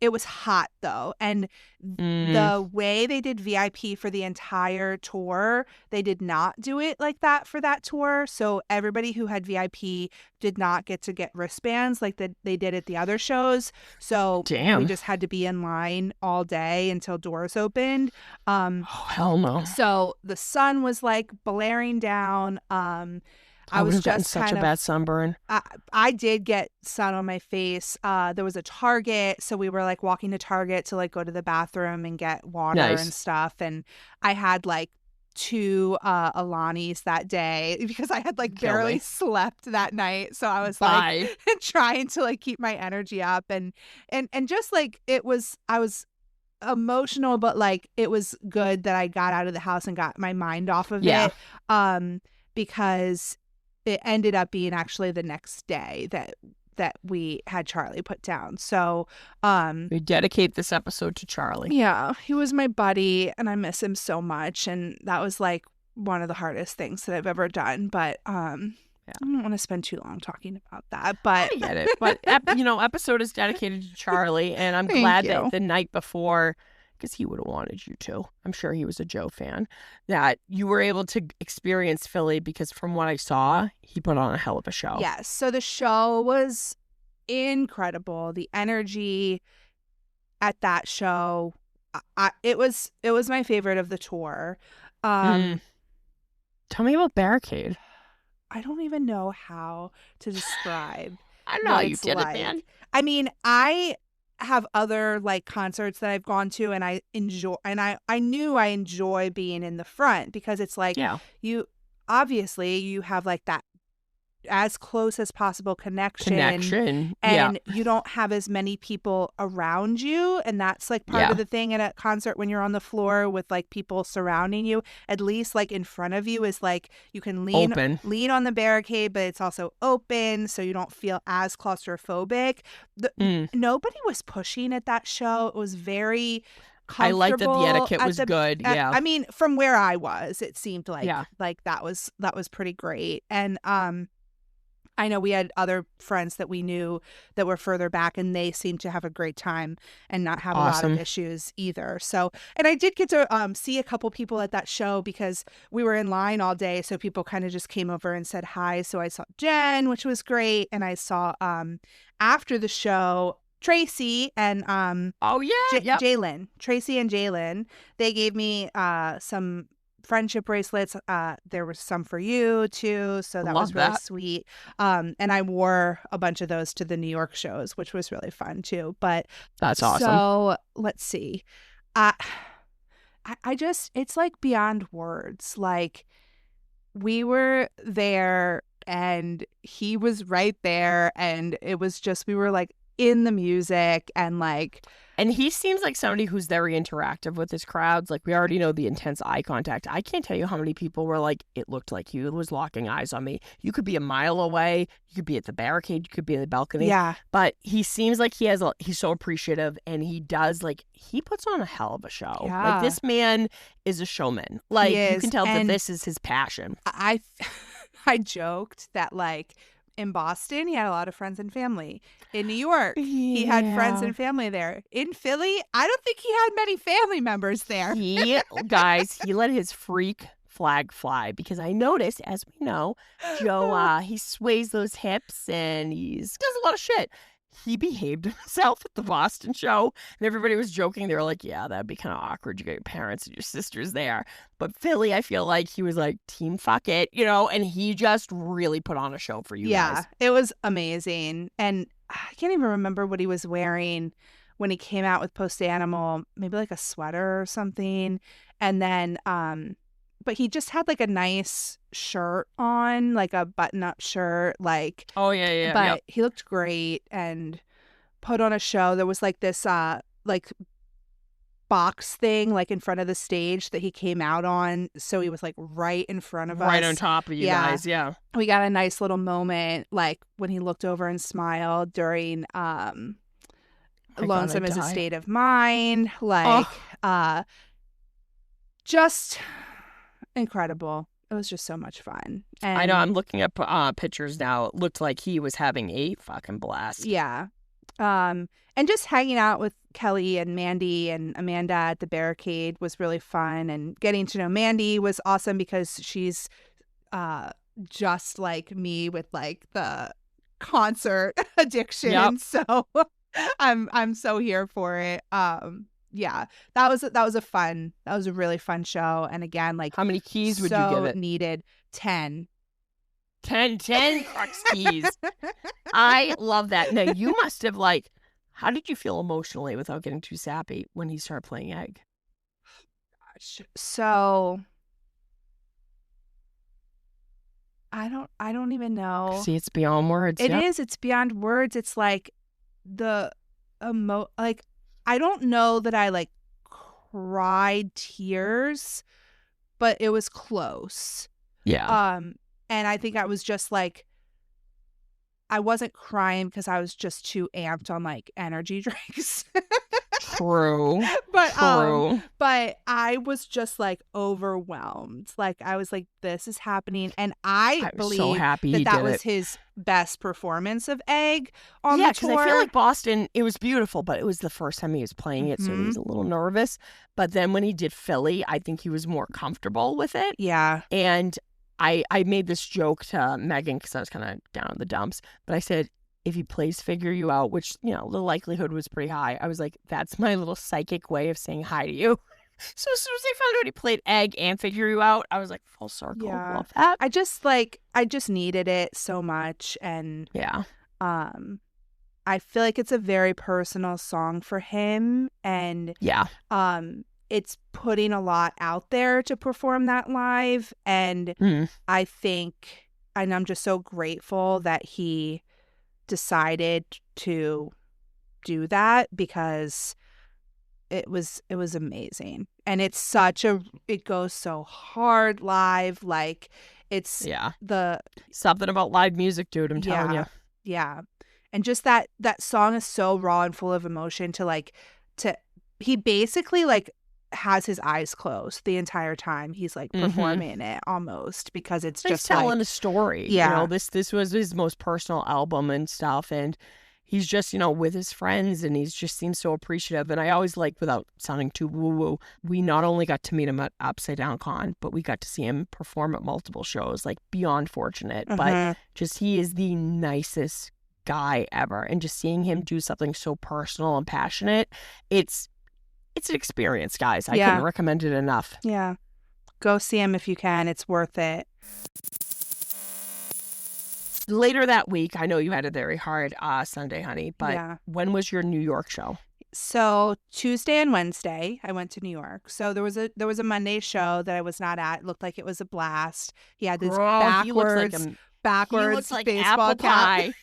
it was hot though, and Mm. the way they did VIP for the entire tour, they did not do it like that for that tour. So everybody who had VIP did not get to get wristbands like they did at the other shows. So we Damn. just had to be in line all day until doors opened. Oh, hell no. So the sun was like blaring down. I would was have gotten just such kind a of bad sunburn. I did get sun on my face. There was a Target, so we were like walking to Target to like go to the bathroom and get water Nice. and stuff. And I had like 2 Alanis that day because I had like Kill barely me. slept that night. So I was like Bye. trying to like keep my energy up, and just like I was emotional, but like it was good that I got out of the house and got my mind off of Yeah. it. Because it ended up being actually the next day that we had Charlie put down. So, We dedicate this episode to Charlie. yeah, he was my buddy, and I miss him so much. And that was like one of the hardest things that I've ever done. But I don't want to spend too long talking about that. But I get it. But, episode is dedicated to Charlie. And I'm Thank glad you. that the night before, because he would have wanted you to, I'm sure he was a Joe fan, that you were able to experience Philly because from what I saw, he put on a hell of a show. yes, so the show was incredible. The energy at that show, it was my favorite of the tour. Tell me about Barricade. I don't even know how to describe. I know what you it's did like. it, man. I mean, I have other like concerts that I've gone to, and I enjoy, and I knew I enjoy being in the front because it's like Yeah. you obviously you have like that as close as possible connection. Yeah. And you don't have as many people around you. And that's like part Yeah. of the thing at a concert when you're on the floor with like people surrounding you, at least like in front of you is like you can Open. lean on the barricade, but it's also open. So you don't feel as claustrophobic. Nobody was pushing at that show. It was very I like that the comfortable etiquette at was good. at- Yeah. I mean, from where I was, it seemed like Yeah. like that was pretty great. And I know we had other friends that we knew that were further back, and they seemed to have a great time and not have a lot Awesome. of issues either. So, and I did get to see a couple people at that show because we were in line all day. So people kind of just came over and said hi. So I saw Jen, which was great. And I saw after the show, Tracy and Oh, yeah. Yep. Jalen. Tracy and Jalen. They gave me some friendship bracelets. There was some for you too, so that was Love really that. sweet. And I wore a bunch of those to the New York shows, which was really fun too. But That's awesome. so let's see. I just, it's like beyond words. Like, we were there and he was right there, and it was just, we were like in the music, and like, And he seems like somebody who's very interactive with his crowds. Like, we already know the intense eye contact. I can't tell you how many people were like, it looked like he was locking eyes on me. You could be a mile away. You could be at the barricade. You could be in the balcony. yeah, But he seems like he's so appreciative, and he does, like, he puts on a hell of a show. Yeah. Like, this man is a showman. Like, you is, can tell that and- this is his passion. I joked that like in Boston he had a lot of friends and family. In New York he had friends and family there. In Philly, I don't think he had many family members there. He let his freak flag fly, because I noticed, as we know, Joe, he sways those hips and he does a lot of shit. He behaved himself at the Boston show, and everybody was joking. They were like, yeah, that'd be kind of awkward. You got your parents and your sisters there. But Philly, I feel like he was like, team fuck it, and he just really put on a show for you guys. It was amazing. And I can't even remember what he was wearing when he came out with Post Animal, maybe like a sweater or something. And then but he just had like a nice shirt on, like a button-up shirt, like, Oh, yeah. but he looked great and put on a show. There was like this like box thing like in front of the stage that he came out on, so he was like right in front of us, Right on top of you Yeah. guys, yeah. We got a nice little moment like when he looked over and smiled during My God, Lonesome I'd is a die. State of Mind, like just incredible. It was just so much fun. And I know, I'm looking up pictures now. It looked like he was having a fucking blast. Yeah. And just hanging out with Kelly and Mandy and Amanda at the barricade was really fun. And getting to know Mandy was awesome because she's just like me with like the concert addiction. Yep. So I'm so here for it. Yeah, that was a really fun show. And again, like, How many keys would you so give it? needed 10. 10 Crux keys. I love that. Now, you must have, like, how did you feel emotionally without getting too sappy when he started playing Egg? So I don't even know. See, it's beyond words. It Yep. is. It's beyond words. It's like like, I don't know that I like cried tears, but it was close. Yeah. And I think I was just like, I wasn't crying because I was just too amped on like energy drinks. True. But True. but I was just like overwhelmed. Like, I was like, this is happening, and I I'm believe so happy he that did was it. his best performance of Egg on Yeah, the because tour. I feel like Boston, it was beautiful, but it was the first time he was playing it, so he was a little nervous. But then when he did Philly, I think he was more comfortable with it. Yeah. And I made this joke to Megan because I was kind of down in the dumps, but I said, if he plays Figure You Out, which, the likelihood was pretty high, I was like, that's my little psychic way of saying hi to you. So as soon as I found out he played Egg and Figure You Out, I was like, full circle. Yeah. Love that. I just needed it so much, and Yeah. I feel like it's a very personal song for him, and Yeah. it's putting a lot out there to perform that live, and Mm. I think, and I'm just so grateful that he decided to do that, because it was amazing. And it's it goes so hard live, like, it's Yeah. the Something about live music, dude, I'm telling you. yeah. And just that song is so raw and full of emotion he basically like has his eyes closed the entire time he's like performing it, almost, because it's He's just telling like, a story. Yeah. This was his most personal album and stuff, and he's just, with his friends, and he's just seems so appreciative. And I always like, without sounding too woo-woo, we not only got to meet him at Upside Down Con, but we got to see him perform at multiple shows, like, beyond fortunate. But just, he is the nicest guy ever. And just seeing him do something so personal and passionate, it's an experience, guys. I Yeah. couldn't recommend it enough. yeah. Go see him if you can. It's worth it. Later that week, I know you had a very hard Sunday, honey, but Yeah. when was your New York show? So Tuesday and Wednesday, I went to New York. So there was a Monday show that I was not at. It looked like it was a blast. He had this Girl, he looks like backwards he looks like baseball apple cap. pie.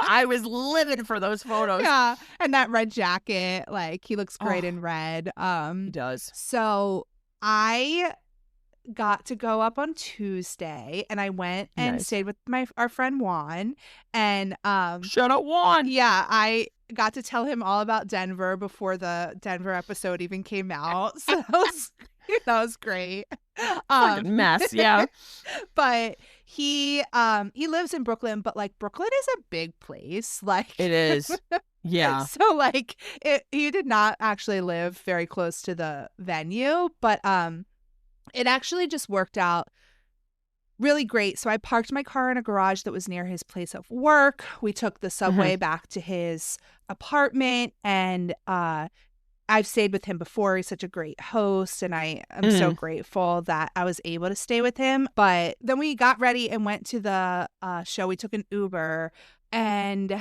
I was livid for those photos. Yeah, and that red jacket, like he looks great in red. He does. So I got to go up on Tuesday, and I went and Nice. stayed with our friend Juan, and Shout out Juan. yeah, I got to tell him all about Denver before the Denver episode even came out. So that was great. Fucking mess. Yeah. But he lives in Brooklyn, but like Brooklyn is a big place. Like It is. Yeah. So like he did not actually live very close to the venue, but it actually just worked out really great. So I parked my car in a garage that was near his place of work. We took the subway back to his apartment, and I've stayed with him before. He's such a great host, and I am so grateful that I was able to stay with him. But then we got ready and went to the show. We took an Uber, and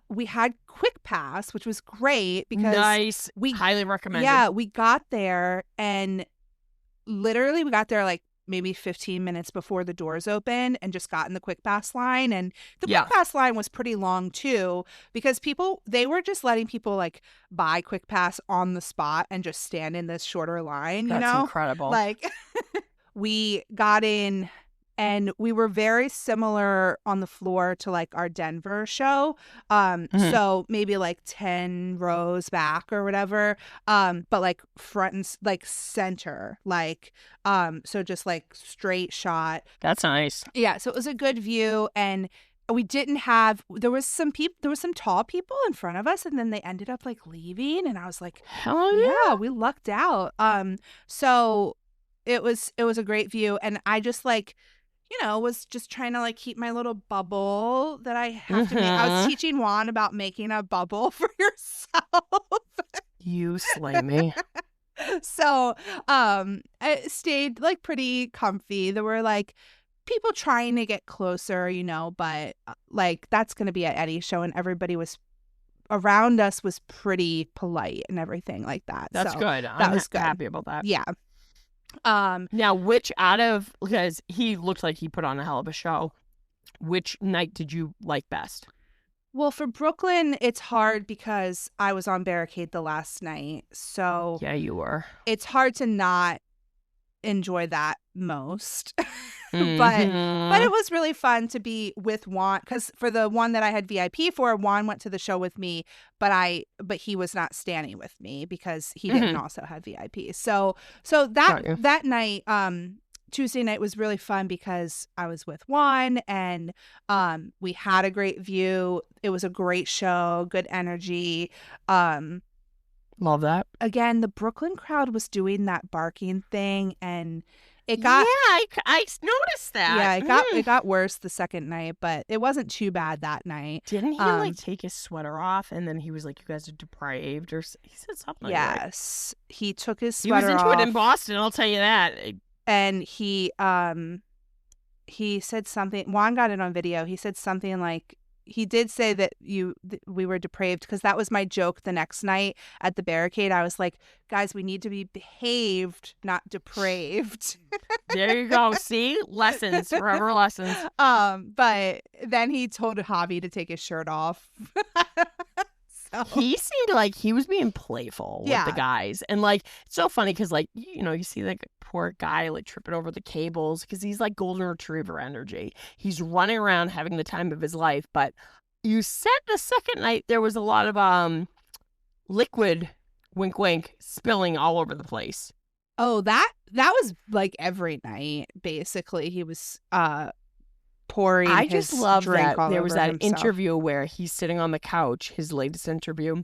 we had Quick Pass, which was great because Nice. we highly recommend it. yeah, we got there, and literally we got there like maybe 15 minutes before the doors open and just got in the Quick Pass line. And the Quick Pass line was pretty long too, because they were just letting people like buy Quick Pass on the spot and just stand in this shorter line. That's you know, incredible. like we got in. And we were very similar on the floor to like our Denver show. So maybe like 10 rows back or whatever. But like front and like center, like, so just like straight shot. That's nice. Yeah. So it was a good view. And there was some tall people in front of us, and then they ended up like leaving. And I was like, Hell yeah. we lucked out. So it was a great view. And I just like, was just trying to like keep my little bubble that I have to make. I was teaching Juan about making a bubble for yourself. You slay me. So I stayed like pretty comfy. There were like people trying to get closer, but like that's going to be at any show, and everybody was around us was pretty polite and everything like that. That's so good. That was good. Happy about that. Yeah. Now, because he looked like he put on a hell of a show, which night did you like best? Well, for Brooklyn, it's hard because I was on Barricade the last night. So yeah, you were. It's hard to not enjoy that most. But it was really fun to be with Juan, because for the one that I had VIP for, Juan went to the show with me, but he was not standing with me because he didn't also have VIP. So that night, Tuesday night was really fun because I was with Juan, and we had a great view. It was a great show, good energy. Love that. Again, the Brooklyn crowd was doing that barking thing, and it got I noticed that. Yeah, it got worse the second night, but it wasn't too bad that night. Didn't he like take his sweater off, and then he was like, "You guys are depraved," or he said something? Yes, like he took his sweater off. He was into it in Boston. I'll tell you that. And he said something. Juan got it on video. He said something like, he did say that we were depraved, because that was my joke the next night at the Barricade. I was like, guys, we need to be behaved, not depraved. There you go. See? Lessons, forever lessons. But then he told Javi to take his shirt off. He seemed like he was being playful with the guys. And like, it's so funny because like, you see like a poor guy like tripping over the cables because he's like golden retriever energy. He's running around having the time of his life. But you said the second night there was a lot of liquid, wink wink, spilling all over the place. Oh, that was like every night, basically. He was pouring I just love that there was that himself. interview where he's sitting on the couch, his latest interview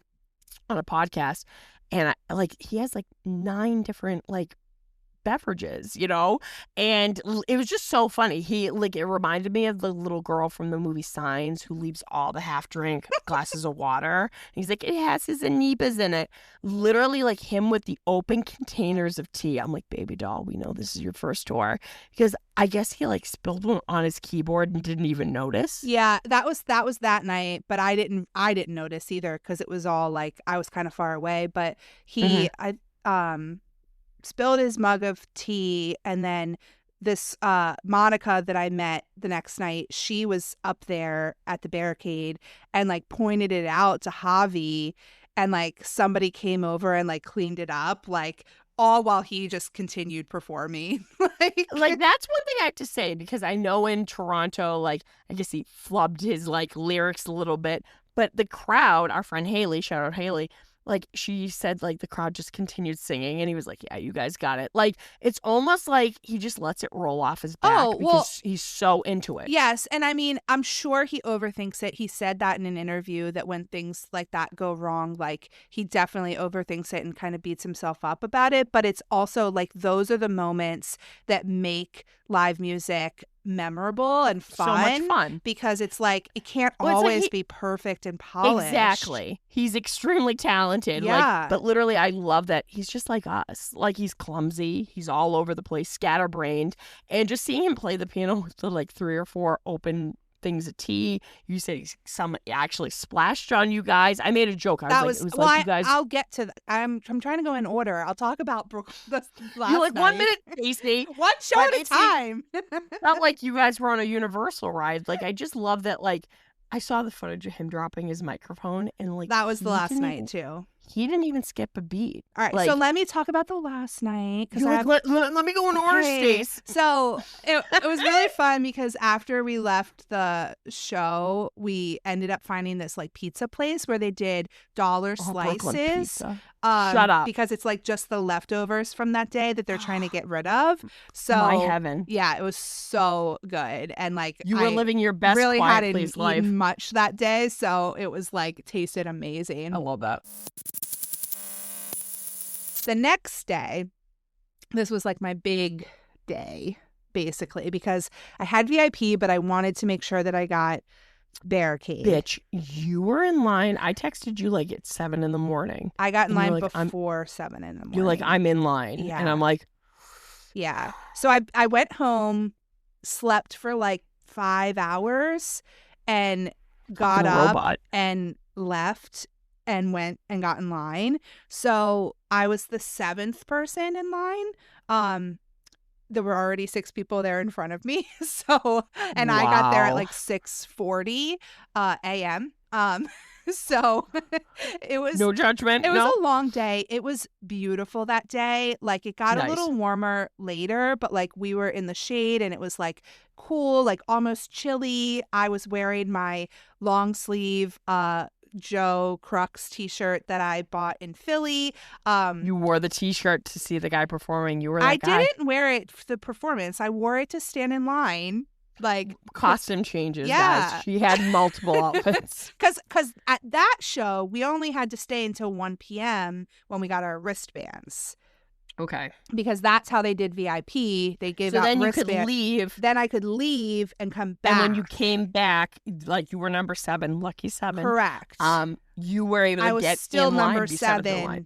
on a podcast, and he has like 9 different like beverages, you know? And it was just so funny. It reminded me of the little girl from the movie Signs who leaves all the half-drink glasses of water. And he's like, it has his amoebas in it. Literally like him with the open containers of tea. I'm like, baby doll, we know this is your first tour. Because I guess he like spilled one on his keyboard and didn't even notice. Yeah, that was that night, but I didn't notice either because it was all like I was kind of far away. But he spilled his mug of tea, and then this Monica that I met the next night, she was up there at the barricade and like pointed it out to Javi, and like somebody came over and like cleaned it up, like all while he just continued performing. Like that's one thing I have to say, because I know in Toronto, like I guess he flubbed his like lyrics a little bit, but the crowd, our friend Haley, shout out Haley, like she said, like the crowd just continued singing, and he was like, yeah, you guys got it. Like it's almost like he just lets it roll off his back because he's so into it. Yes, and I mean, I'm sure he overthinks it. He said that in an interview, that when things like that go wrong, like he definitely overthinks it and kind of beats himself up about it. But it's also like those are the moments that make live music memorable and fun. So much fun. Because it's like it can't always be perfect and polished. Exactly. He's extremely talented. Yeah. Like, but literally I love that he's just like us. Like he's clumsy. He's all over the place, scatterbrained. And just seeing him play the piano with the like 3 or 4 open things of tea. You said some actually splashed on you guys. I made a joke. You guys. I'll get to that. I'm trying to go in order. I'll talk about the last You're like night. 1 minute, Stacey. One show at a time. Not like you guys were on a Universal ride. Like I just love that. Like I saw the footage of him dropping his microphone, and like that was the last night too. He didn't even skip a beat. All right, like, so let me talk about the last night. Let me go in order, Stace. So it was really fun because after we left the show, we ended up finding this like pizza place where they did dollar slices. Shut up. Because it's like just the leftovers from that day that they're trying to get rid of. So my heaven. Yeah, it was so good. And like you were living your best really quiet hadn't place life. Eaten much that day, so it was like tasted amazing. I love that. The next day, this was like my big day, basically, because I had VIP, but I wanted to make sure that I got barricade. Bitch, you were in line. I texted you like at 7 a.m. I got in line before 7 a.m. You're like, I'm in line. Yeah. And I'm like, yeah. So I went home, slept for like 5 hours, and got up and left and went and got in line. So I was the 7th person in line. There were already 6 people there in front of me. So, and I got there at like 6:40 a.m. So it was no judgment. It was a long day. It was beautiful that day. Like it got a little warmer later, but like we were in the shade and it was like cool, like almost chilly. I was wearing my long sleeve Joe Crux t-shirt that I bought in Philly. You wore the t-shirt to see the guy performing. You were that guy. I didn't wear it for the performance. I wore it to stand in line. Like costume changes, guys. She had multiple outfits. Because at that show, we only had to stay until 1 p.m. when we got our wristbands. Okay. Because that's how they did VIP. They gave out wristbands. So then you could leave. Then I could leave and come back. And when you came back, like you were number 7, lucky 7. Correct. You were able to get still in line number 7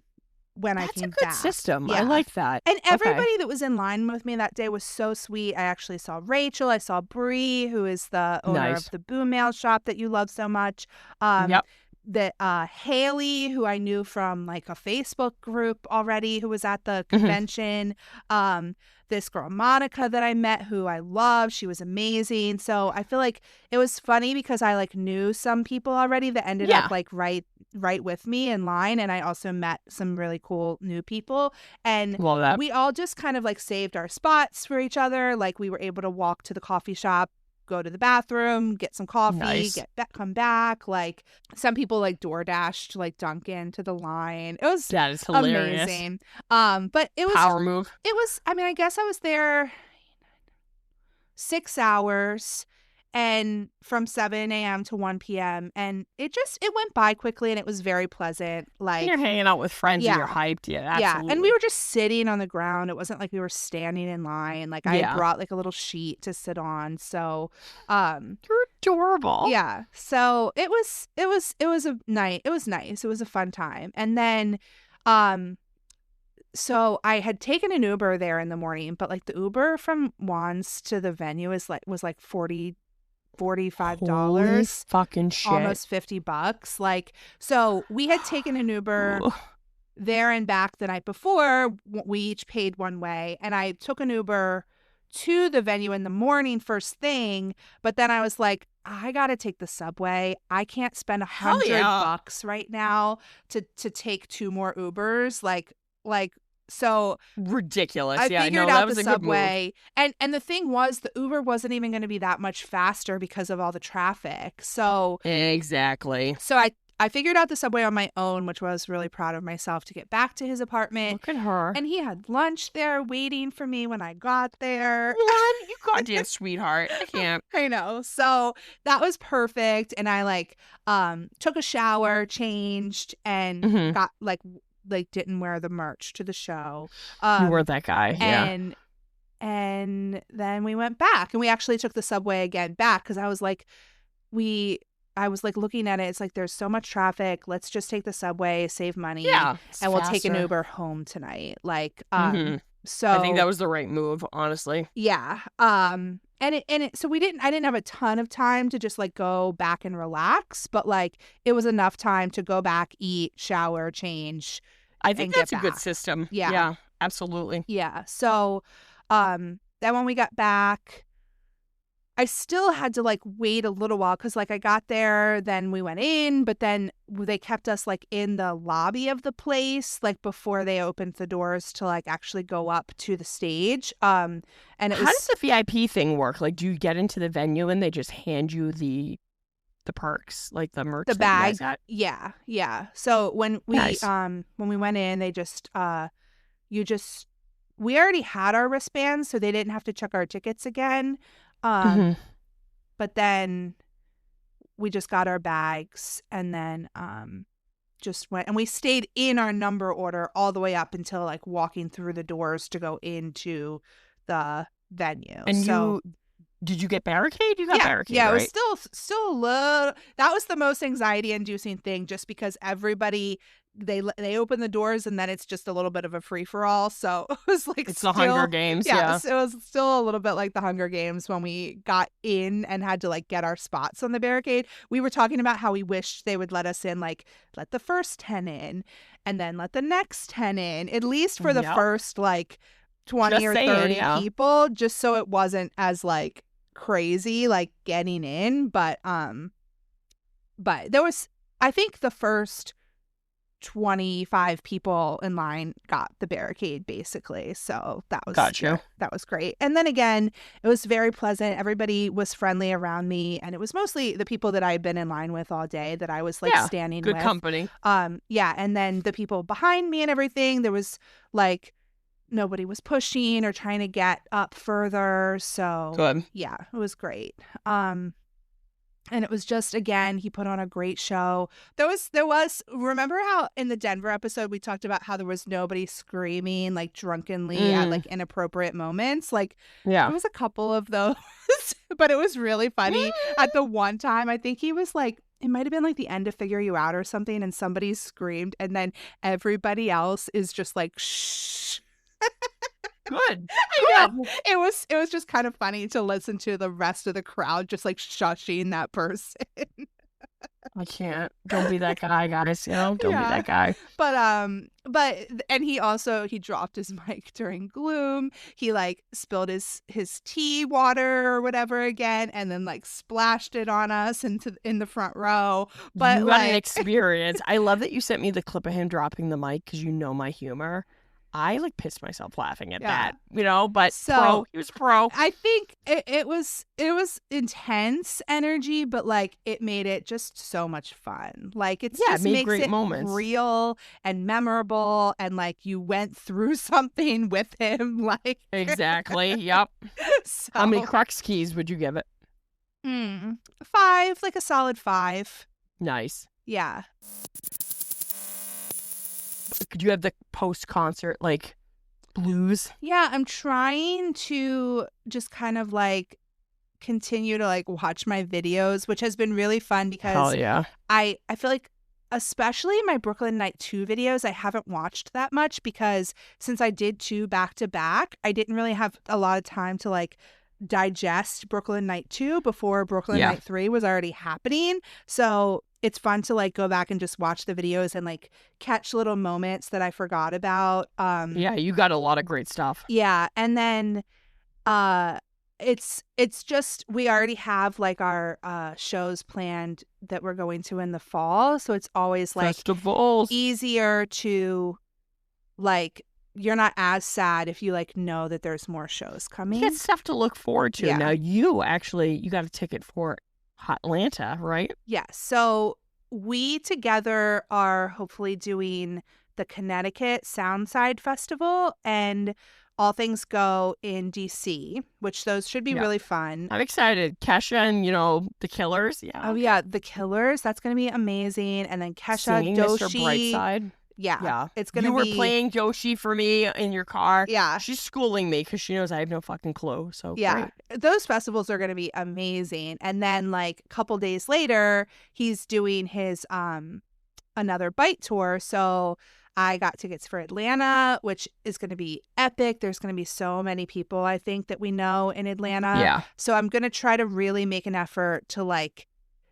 when I came back. That's a good system. Yeah. I like that. And everybody that was in line with me that day was so sweet. I actually saw Rachel. I saw Bree, who is the owner of the Boom Mail shop that you love so much. That Haley, who I knew from like a Facebook group already, who was at the convention. This girl Monica that I met, who I love, she was amazing. So I feel like it was funny because I like knew some people already that ended up like right with me in line, and I also met some really cool new people. And we all just kind of like saved our spots for each other. Like we were able to walk to the coffee shop, go to the bathroom, get some coffee, come back. Like some people like DoorDashed like Dunkin' to the line. It was that is hilarious. Amazing. But it was power move. It was. I mean, I guess I was there 6 hours, and from 7 a.m. to 1 p.m. And it went by quickly, and it was very pleasant. And Like, you're hanging out with friends and you're Yeah. hyped. Yeah, yeah. absolutely. And we were just sitting on the ground. It wasn't like we were standing in line. Like, I Yeah. had brought like a little sheet to sit on. So, You're adorable. yeah. So it was a night. It was nice. It was a fun time. And then, so I had taken an Uber there in the morning, but like the Uber from Juan's to the venue was like $45, Holy fucking shit. almost $50. Like, so we had taken an Uber Ugh. there and back the night before. We each paid one way, and I took an Uber to the venue in the morning first thing, but then I was like, I gotta take the subway. I can't spend Hell $100 yeah. right now to take 2 more Ubers. Like so Ridiculous. I Yeah, figured no, that out was the a good move. subway, and the thing was, the Uber wasn't even going to be that much faster because of all the traffic. So Exactly. I figured out the subway on my own, which I was really proud of myself, to get back to his apartment. Look at her. And he had lunch there waiting for me when I got there. What? You goddamn sweetheart. I can't. I know. So that was perfect. And I like took a shower, changed, and Mhm. got like didn't wear the merch to the show. You were that guy. Yeah. And then we went back, and we actually took the subway again back, because I was like looking at it. It's like, there's so much traffic. Let's just take the subway, save money. Yeah. it's And we'll take an faster. Uber home tonight. Like, Mhm. so I think that was the right move, honestly. yeah. So I didn't have a ton of time to just like go back and relax, but like it was enough time to go back, eat, shower, change. I think And get that's a good back. system. Yeah. Yeah, absolutely. Yeah. So, then when we got back, I still had to like wait a little while, because like I got there, then we went in, but then they kept us like in the lobby of the place, like before they opened the doors to like actually go up to the stage. And it How was does the VIP thing work? Like, do you get into the venue and they just hand you the perks, like the merch The that you guys bag. got? Yeah. So when we Nice. when we went in, they just we already had our wristbands, so they didn't have to check our tickets again. Mhm. But then we just got our bags, and then just went, and we stayed in our number order all the way up until like walking through the doors to go into the venue. And so did you get barricade? You got barricade, yeah, right? it was still a little. That was the most anxiety-inducing thing, just because everybody they open the doors, and then it's just a little bit of a free for all. So it was like It's the Hunger Games. Yeah. it was still a little bit like the Hunger Games when we got in and had to like get our spots on the barricade. We were talking about how we wished they would let us in, like let the first 10 in, and then let the next 10 in, at least for the Yep. first like 20 Just or saying, 30 yeah. people, just so it wasn't as like crazy like getting in. But there was, I think the first 25 people in line got the barricade basically. So that was Gotcha. that was great. And then again, it was very pleasant. Everybody was friendly around me, and it was mostly the people that I had been in line with all day that I was like Yeah, standing Good with. company. Yeah, and then the people behind me and everything, there was like nobody was pushing or trying to get up further. So Good. yeah, it was great. And it was just, again, he put on a great show. There was remember how in the Denver episode we talked about how there was nobody screaming like drunkenly at like inappropriate moments? Like Yeah. there was a couple of those, but it was really funny. At the one time, I think he was like, it might have been like the end of Figure You Out or something, and somebody screamed, and then everybody else is just like, shh. Good. I know. It was just kind of funny to listen to the rest of the crowd just like shushing that person. I can't. Don't be that guy, guys. You know, don't be Yeah. that guy. And he dropped his mic during Gloom. He like spilled his tea water or whatever again, and then like splashed it on us in the front row. But you got an like, experience. I love that you sent me the clip of him dropping the mic because you know my humor. I like pissed myself laughing at Yeah. that, you know, but So- he was pro. I think it was intense energy, but like it made it just so much fun. Like it Yeah, it just made makes great it moments. real and memorable, and like you went through something with him. Like Exactly. Yep. so, How many Crux keys would you give it? 5, like a solid 5. Nice. Yeah. Could you have the post-concert, like, blues? Yeah, I'm trying to just kind of like continue to like watch my videos, which has been really fun because Hell yeah. I feel like especially my Brooklyn Night 2 videos, I haven't watched that much because since I did 2 back to back, I didn't really have a lot of time to like digest Brooklyn Night 2 before Brooklyn Yeah. Night 3 was already happening. So it's fun to like go back and just watch the videos and like catch little moments that I forgot about. Yeah, you got a lot of great stuff. Yeah, and then it's just we already have like our shows planned that we're going to in the fall, so it's always like Festivals. easier to like you're not as sad if you like know that there's more shows coming. You got stuff to look forward to. Yeah. Now, you got a ticket for Atlanta, right? Yeah, so we together are hopefully doing the Connecticut Soundside Festival and All Things Go in DC, which those should be Yeah. really fun. I'm excited. Kesha and, the Killers. Yeah. Oh yeah, the Killers, that's going to be amazing. And then Kesha, Singing Doshi. Mr. Brightside. Yeah. Yeah. It's going to You be were playing Doshi for me in your car. Yeah. She's schooling me because she knows I have no fucking clue. So Yeah. great. Those festivals are going to be amazing. And then like a couple days later, he's doing his another Bite tour. So I got tickets for Atlanta, which is going to be epic. There's going to be so many people I think that we know in Atlanta. Yeah. So I'm going to try to really make an effort to like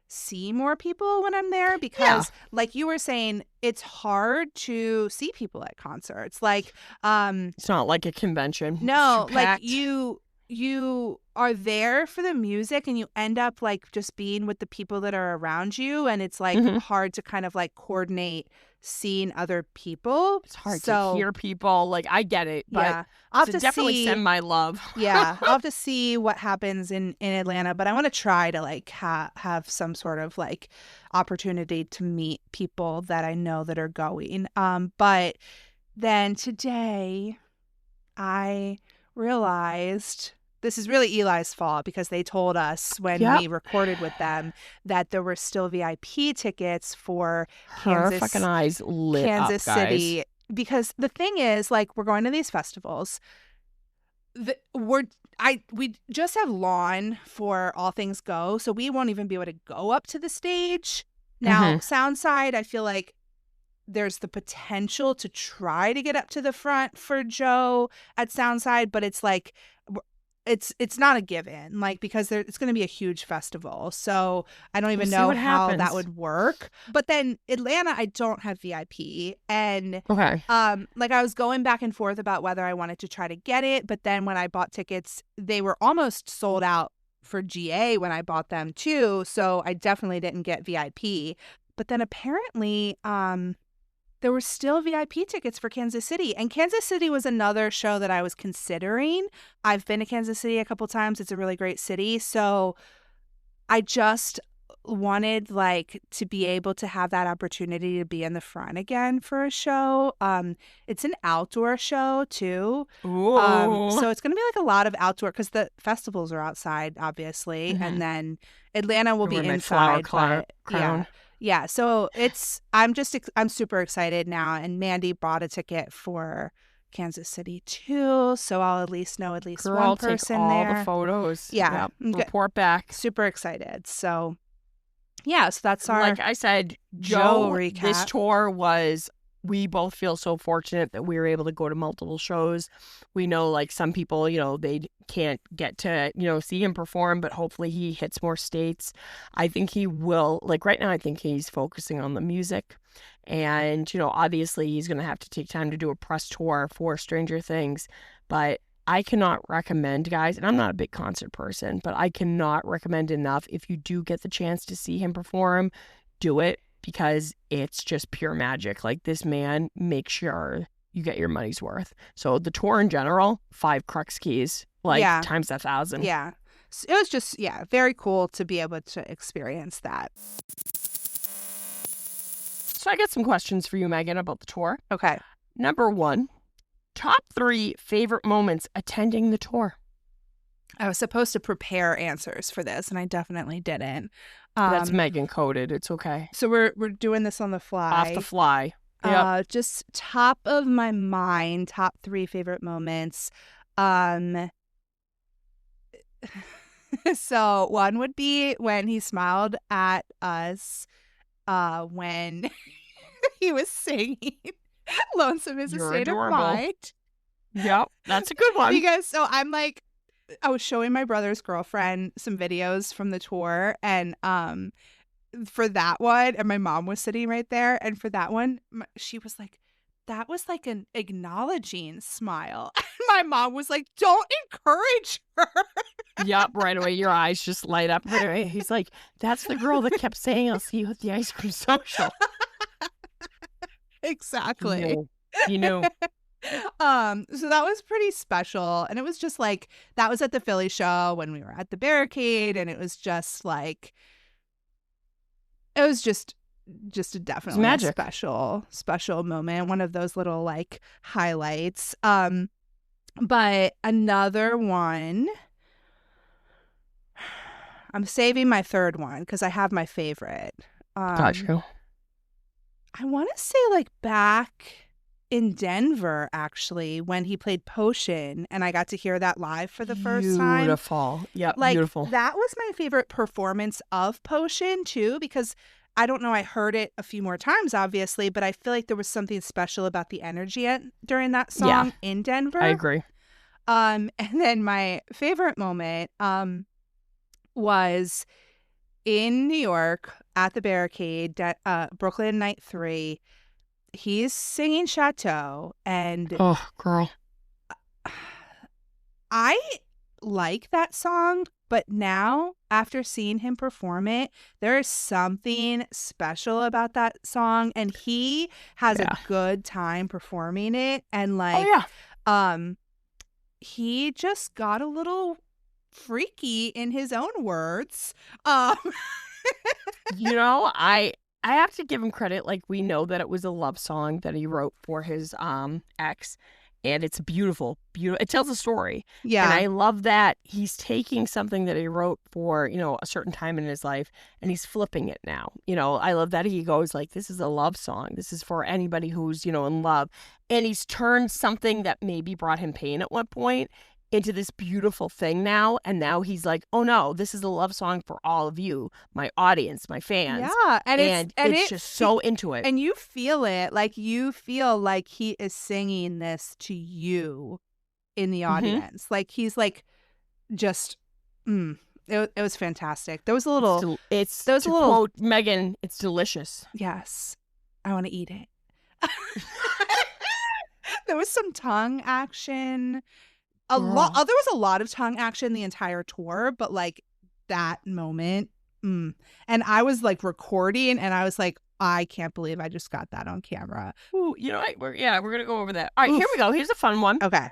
see more people when I'm there because like you were saying, it's hard to see people at concerts. Like It's not like a convention. no, It's too like packed. you are there for the music and you end up like just being with the people that are around you, and it's like Mhm. hard to kind of like coordinate seeing other people. It's hard So, to hear people. Like, I get it. But yeah, I'll have so to definitely see. send my love. Yeah, I'll have to see what happens in Atlanta, but I want to try to like have some sort of like opportunity to meet people that I know that are going. But then today I realized this is really Eli's fault because they told us when Yep. we recorded with them that there were still VIP tickets for Her Kansas- fucking eyes lit Kansas up, guys. City. Because the thing is, like, we're going to these festivals. We just have lawn for All Things Go, so we won't even be able to go up to the stage. Now, Soundside, I feel like there's the potential to try to get up to the front for Joe at Soundside, but it's like it's not a given, like because it's going to be a huge festival. So I don't even We'll see know what how that happens. would work. But then Atlanta, I don't have VIP, and Okay. like I was going back and forth about whether I wanted to try to get it, but then when I bought tickets, they were almost sold out for GA when I bought them too. So I definitely didn't get VIP. But then apparently, there were still VIP tickets for Kansas City. And Kansas City was another show that I was considering. I've been to Kansas City a couple times. It's a really great city. So I just wanted like to be able to have that opportunity to be in the front again for a show. It's an outdoor show too. Ooh. So it's going to be like a lot of outdoor because the festivals are outside, obviously. Mhm. And then Atlanta will be Wear my flower inside. But crown. yeah, so I'm super excited now, and Mandy bought a ticket for Kansas City too, so I'll at least know at least Girl, one take person all there. the photos. Yeah, Yep. I'm good. Report back. Super excited. So yeah, so that's our Like I said, Joe Joe, this recap. tour was, we both feel so fortunate that we were able to go to multiple shows. We know like some people, they can't get to, see him perform, but hopefully he hits more states. I think he will. Like right now, I think he's focusing on the music. And, obviously he's going to have to take time to do a press tour for Stranger Things. But I cannot recommend, guys, and I'm not a big concert person, but I cannot recommend enough. If you do get the chance to see him perform, do it, because it's just pure magic. Like, this man makes sure you get your money's worth. So the tour in general, 5 Crux keys, Yeah. times 1,000. Yeah. So it was just very cool to be able to experience that. So I got some questions for you, Megan, about the tour. Okay. Number 1, top 3 favorite moments attending the tour. I was supposed to prepare answers for this, and I definitely didn't. That's Megan coded. It's okay. So we're doing this on the fly. Off the fly. Yep. Just top of my mind, top 3 favorite moments. So one would be when he smiled at us when he was singing Lonesome is a You're State adorable. of Mind. Yep. That's a good one. Because so I'm like, I was showing my brother's girlfriend some videos from the tour, and for that one, and my mom was sitting right there, and for that one, she was like, that was like an acknowledging smile. And my mom was like, don't encourage her. Yep, right away. Your eyes just light up right away. He's like, that's the girl that kept saying, I'll see you at the ice cream social. Exactly. He knew. So that was pretty special. And it was just like, that was at the Philly show when we were at the Barricade. And it was just like, it was just a definitely magic. special moment. One of those little like highlights. But another one, I'm saving my third one because I have my favorite. Got you. I want to say like back in Denver, actually, when he played Potion, and I got to hear that live for the first time. Beautiful. Yep, Like, beautiful. that was my favorite performance of Potion, too, because I don't know, I heard it a few more times, obviously, but I feel like there was something special about the energy during that song in Denver. I agree. And then my favorite moment was in New York at the Barricade, Brooklyn Night 3. He's singing Chateau, and Oh, girl. I like that song, but now after seeing him perform it, there is something special about that song, and he has a good time performing it, and like he just got a little freaky in his own words. You know, I have to give him credit. Like, we know that it was a love song that he wrote for his ex, and it's beautiful. It tells a story. Yeah. And I love that he's taking something that he wrote for, you know, a certain time in his life, and he's flipping it now. You know, I love that he goes like, this is a love song. This is for anybody who's, you know, in love. And he's turned something that maybe brought him pain at one point into this beautiful thing now. And now he's like, oh no, this is a love song for all of you, my audience, my fans. Yeah. And it's just so into it. And you feel it. Like, you feel like he is singing this to you in the audience. Like, he's like, just, it was fantastic. There was a little, quote Megan, it's delicious. Yes. I want to eat it. There was some tongue action. There was a lot of tongue action the entire tour, but like that moment, and I was like recording, and I was like, I can't believe I just got that on camera. Ooh, you know what? We're gonna go over that. All right, Here we go. Here's a fun one. Okay.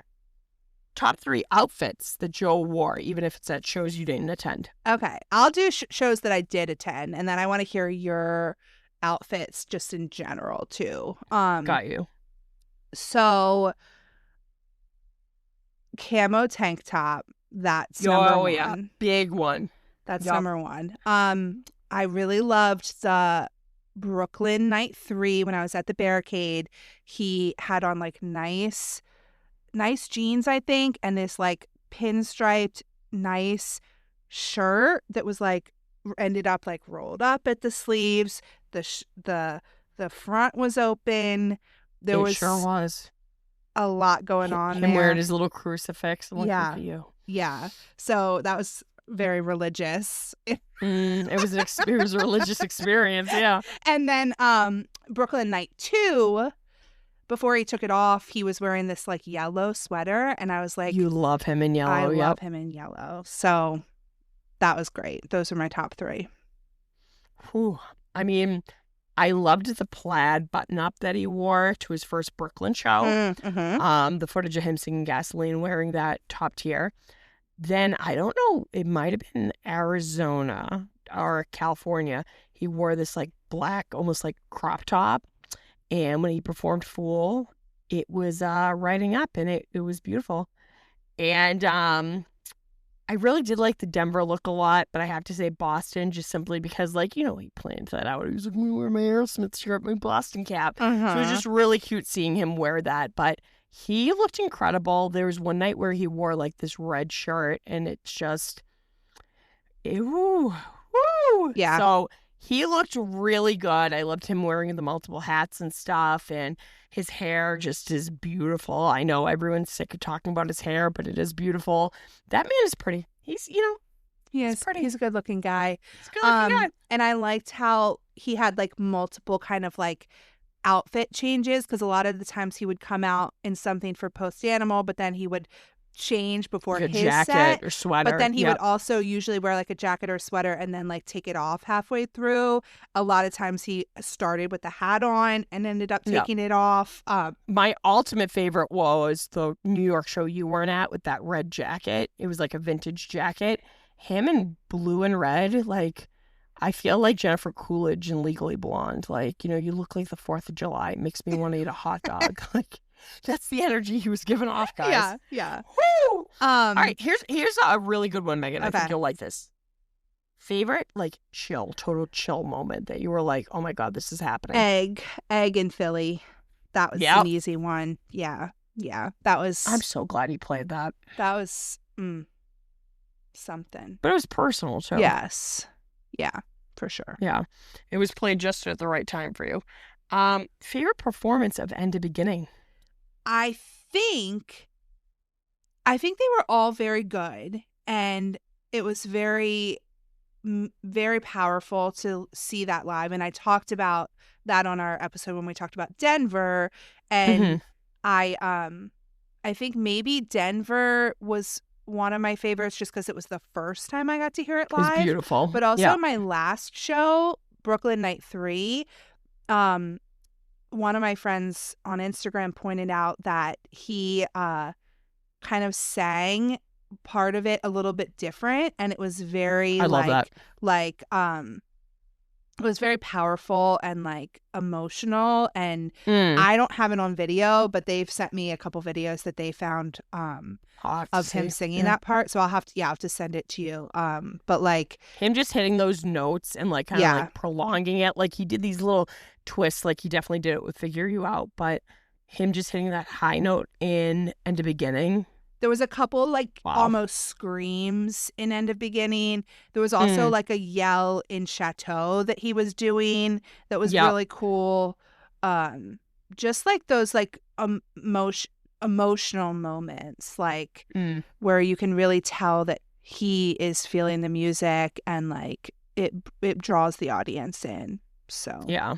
Top 3 outfits that Joe wore, even if it's at shows you didn't attend. Okay, I'll do shows that I did attend, and then I want to hear your outfits just in general too. Got you. So, camo tank top. That's number one. Yeah, big one. That's number one. I really loved the Brooklyn Night 3 when I was at the Barricade. He had on like nice jeans, I think, and this like pinstriped nice shirt that was like ended up like rolled up at the sleeves. The front was open. It sure was a lot going on there. Him wearing his little crucifix. I'm looking for you. Yeah. So that was very religious. It was a religious experience. Yeah. And then Brooklyn Night 2, before he took it off, he was wearing this like yellow sweater, and I was like, you love him in yellow. I love him in yellow. So that was great. Those are my top 3. Whew. I mean, I loved the plaid button-up that he wore to his first Brooklyn show. Mm-hmm. The footage of him singing Gasoline, wearing that top tier. Then, I don't know, it might have been Arizona or California. He wore this like black, almost like crop top. And when he performed Fool, it was riding up, and it was beautiful. And I really did like the Denver look a lot, but I have to say Boston just simply because, like, you know, he planned that out. He was like, I'm gonna wear my Aerosmith shirt, my Boston cap. So it was just really cute seeing him wear that. But he looked incredible. There was one night where he wore like this red shirt, and it's just, ew, woo. Yeah. So he looked really good. I loved him wearing the multiple hats and stuff, and his hair just is beautiful. I know everyone's sick of talking about his hair, but it is beautiful. That man is pretty. He's, you know, He's pretty. He's a good looking guy. he's a good looking guy. And I liked how he had like multiple kind of like outfit changes, because a lot of the times he would come out in something for Post Animal, but then he would change before Like a his jacket set. or sweater. But then he Yep. would also usually wear like a jacket or sweater and then like take it off halfway through. A lot of times he started with the hat on and ended up Yep. taking it off. My ultimate favorite was the New York show you weren't at with that red jacket. It was like a vintage jacket. Him in blue and red, like, I feel like Jennifer Coolidge in Legally Blonde. Like, you know, you look like the 4th of July. It makes me want to eat a hot dog. Like, that's the energy he was giving off, guys. Yeah. Woo! All right, here's a really good one, Megan. I Okay. think you'll like this. Favorite, like, total chill moment that you were like, oh my God, this is happening. Egg in Philly. That was Yep. an easy one. Yeah. That was I'm so glad he played that. Something. But it was personal, too. Yes. Yeah, for sure. Yeah. It was played just at the right time for you. Favorite performance of End to Beginning? I think they were all very good, and it was very very powerful to see that live. And I talked about that on our episode when we talked about Denver, and I think maybe Denver was one of my favorites just because it was the first time I got to hear it It was live. beautiful. But also Yeah. my last show, Brooklyn Night 3, one of my friends on Instagram pointed out that he kind of sang part of it a little bit different, and it was very I love that. it was very powerful and like emotional, and Mm. I don't have it on video, but they've sent me a couple videos that they found I'll have to of him see. singing Yeah. that part, so I'll have to send it to you. But like Him just hitting those notes and like kind of Yeah. like prolonging it. Like he did these little twists. Like he definitely did it with Figure You Out. But him just hitting that high note in End to Beginning. there was a couple like Wow. almost screams in End of Beginning. There was also Mm. like a yell in Chateau that he was doing that was Yep. really cool. Just like those like emotional moments, like Mm. where you can really tell that he is feeling the music, and like it draws the audience in. So Yeah.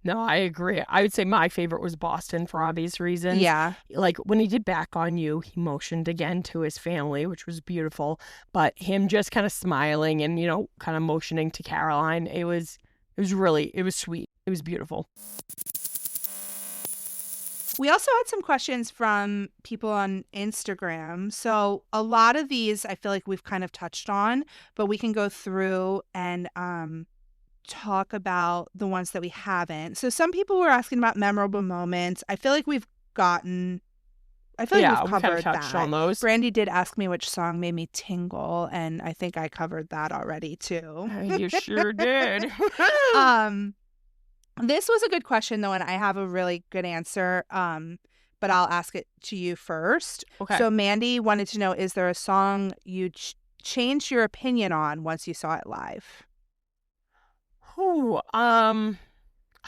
No, I agree. I would say my favorite was Boston for obvious reasons. yeah. Like when he did Back on You, he motioned again to his family, which was beautiful. But him just kind of smiling and, you know, kind of motioning to Caroline, it was sweet. It was beautiful. We also had some questions from people on Instagram. So a lot of these I feel like we've kind of touched on, but we can go through and talk about the ones that we haven't. So some people were asking about memorable moments. I feel like we've covered kind of touched that. on those. Brandy did ask me which song made me tingle, and I think I covered that already too. You sure did. This was a good question though, and I have a really good answer. But I'll ask it to you first. Okay. So Mandy wanted to know: is there a song you changed your opinion on once you saw it live? Ooh, I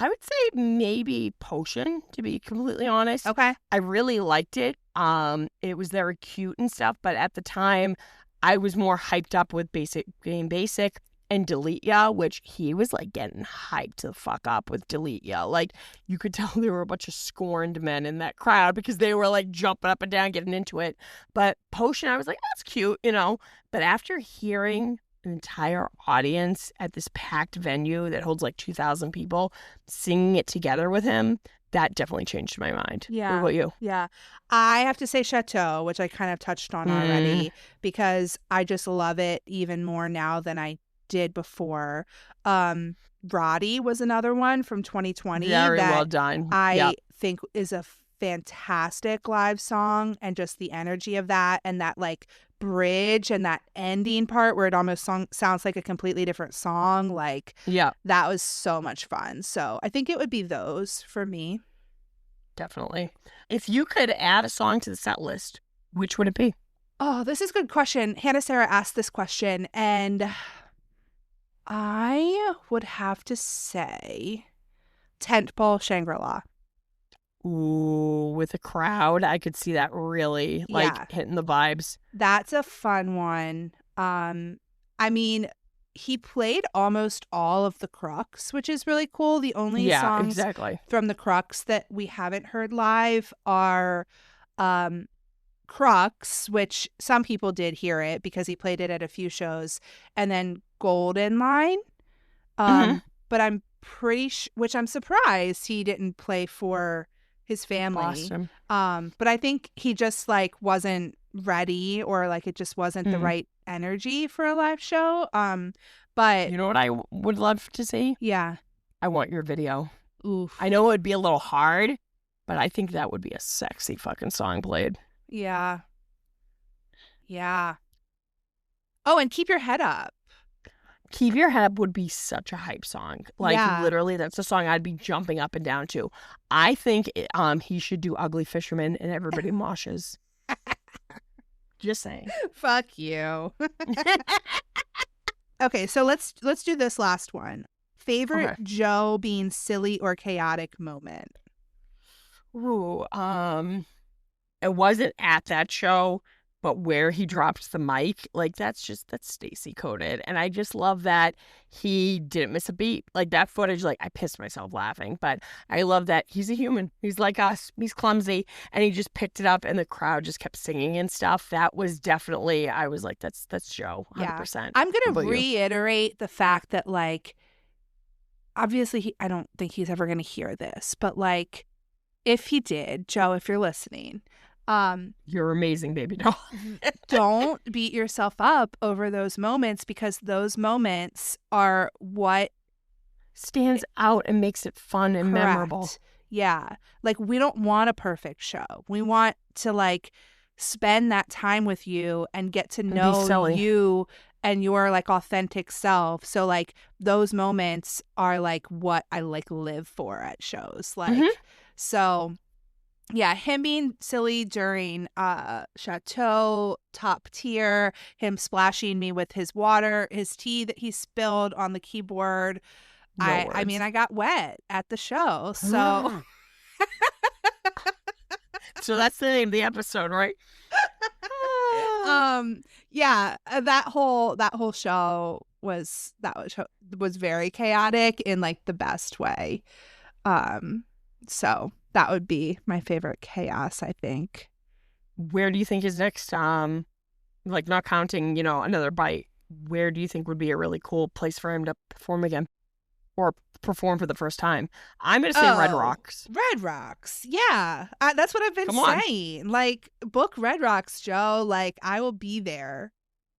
would say maybe Potion, to be completely honest. Okay. I really liked it. It was very cute and stuff, but at the time, I was more hyped up with Basic and Delete Ya, which he was like getting hyped the fuck up with Delete Ya. Like you could tell there were a bunch of scorned men in that crowd because they were like jumping up and down, getting into it. But Potion, I was like, that's cute, you know. But after hearing an entire audience at this packed venue that holds like 2,000 people singing it together with him, that definitely changed my mind. Yeah. What about you? Yeah. I have to say Chateau, which I kind of touched on already, because I just love it even more now than I did before. Roddy was another one from 2020 Very that well done. I Yep. think is a fantastic live song, and just the energy of that and that like bridge and that ending part where it almost sounds like a completely different song. Like Yeah, that was so much fun. So I think it would be those for me. definitely. If you could add a song to the set list, which would it be? Oh, this is a good question. Hannah Sarah asked this question, and I would have to say Tentpole Shangri-La. Ooh, with a crowd, I could see that really like Yeah. hitting the vibes. That's a fun one. I mean, he played almost all of the Crux, which is really cool. The only Yeah, songs exactly. from the Crux that we haven't heard live are Crux, which some people did hear it because he played it at a few shows, and then Golden Line. But I'm pretty which I'm surprised he didn't play for his family. Boston. But I think he just like wasn't ready, or like it just wasn't the right energy for a live show. But You know what I would love to see? yeah. I want your video. Oof. I know it would be a little hard, but I think that would be a sexy fucking song played. Yeah. Yeah. Oh, and Keep Your Head Up. Keep Your Head Up would be such a hype song. Like Yeah. literally, that's a song I'd be jumping up and down to. I think he should do Ugly Fisherman and everybody moshes. Just saying. Fuck you. Okay, so let's do this last one. Favorite Okay. Joe being silly or chaotic moment. Ooh, it wasn't at that show, but where he dropped the mic, like that's Stacy coded, and I just love that he didn't miss a beat. Like that footage, like I pissed myself laughing, but I love that he's a human. He's like us. He's clumsy, and he just picked it up, and the crowd just kept singing and stuff. That was definitely, I was like, that's Joe, 100%. I'm How gonna about you? reiterate the fact that like, obviously, I don't think he's ever gonna hear this, but like, if he did, Joe, if you're listening, You're amazing, baby doll. don't beat yourself up over those moments, because those moments are what Stands out and makes it fun and memorable. correct. Yeah. Like we don't want a perfect show. We want to like spend that time with you and get to be know silly. you and your like authentic self. So like those moments are like what I like live for at shows. Like Mhm. so yeah, him being silly during Chateau, top tier, him splashing me with his water, his tea that he spilled on the keyboard. No I mean, words. I got wet at the show. So So that's the name of the episode, right? yeah, that whole show was very chaotic in like the best way. So that would be my favorite chaos, I think. Where do you think is next? Like not counting, another bite. Where do you think would be a really cool place for him to perform again, or perform for the first time? I'm gonna say Red Oh, Rocks. Red Rocks. Yeah. That's what I've been Come on. saying. Like, book Red Rocks, Joe. Like, I will be there.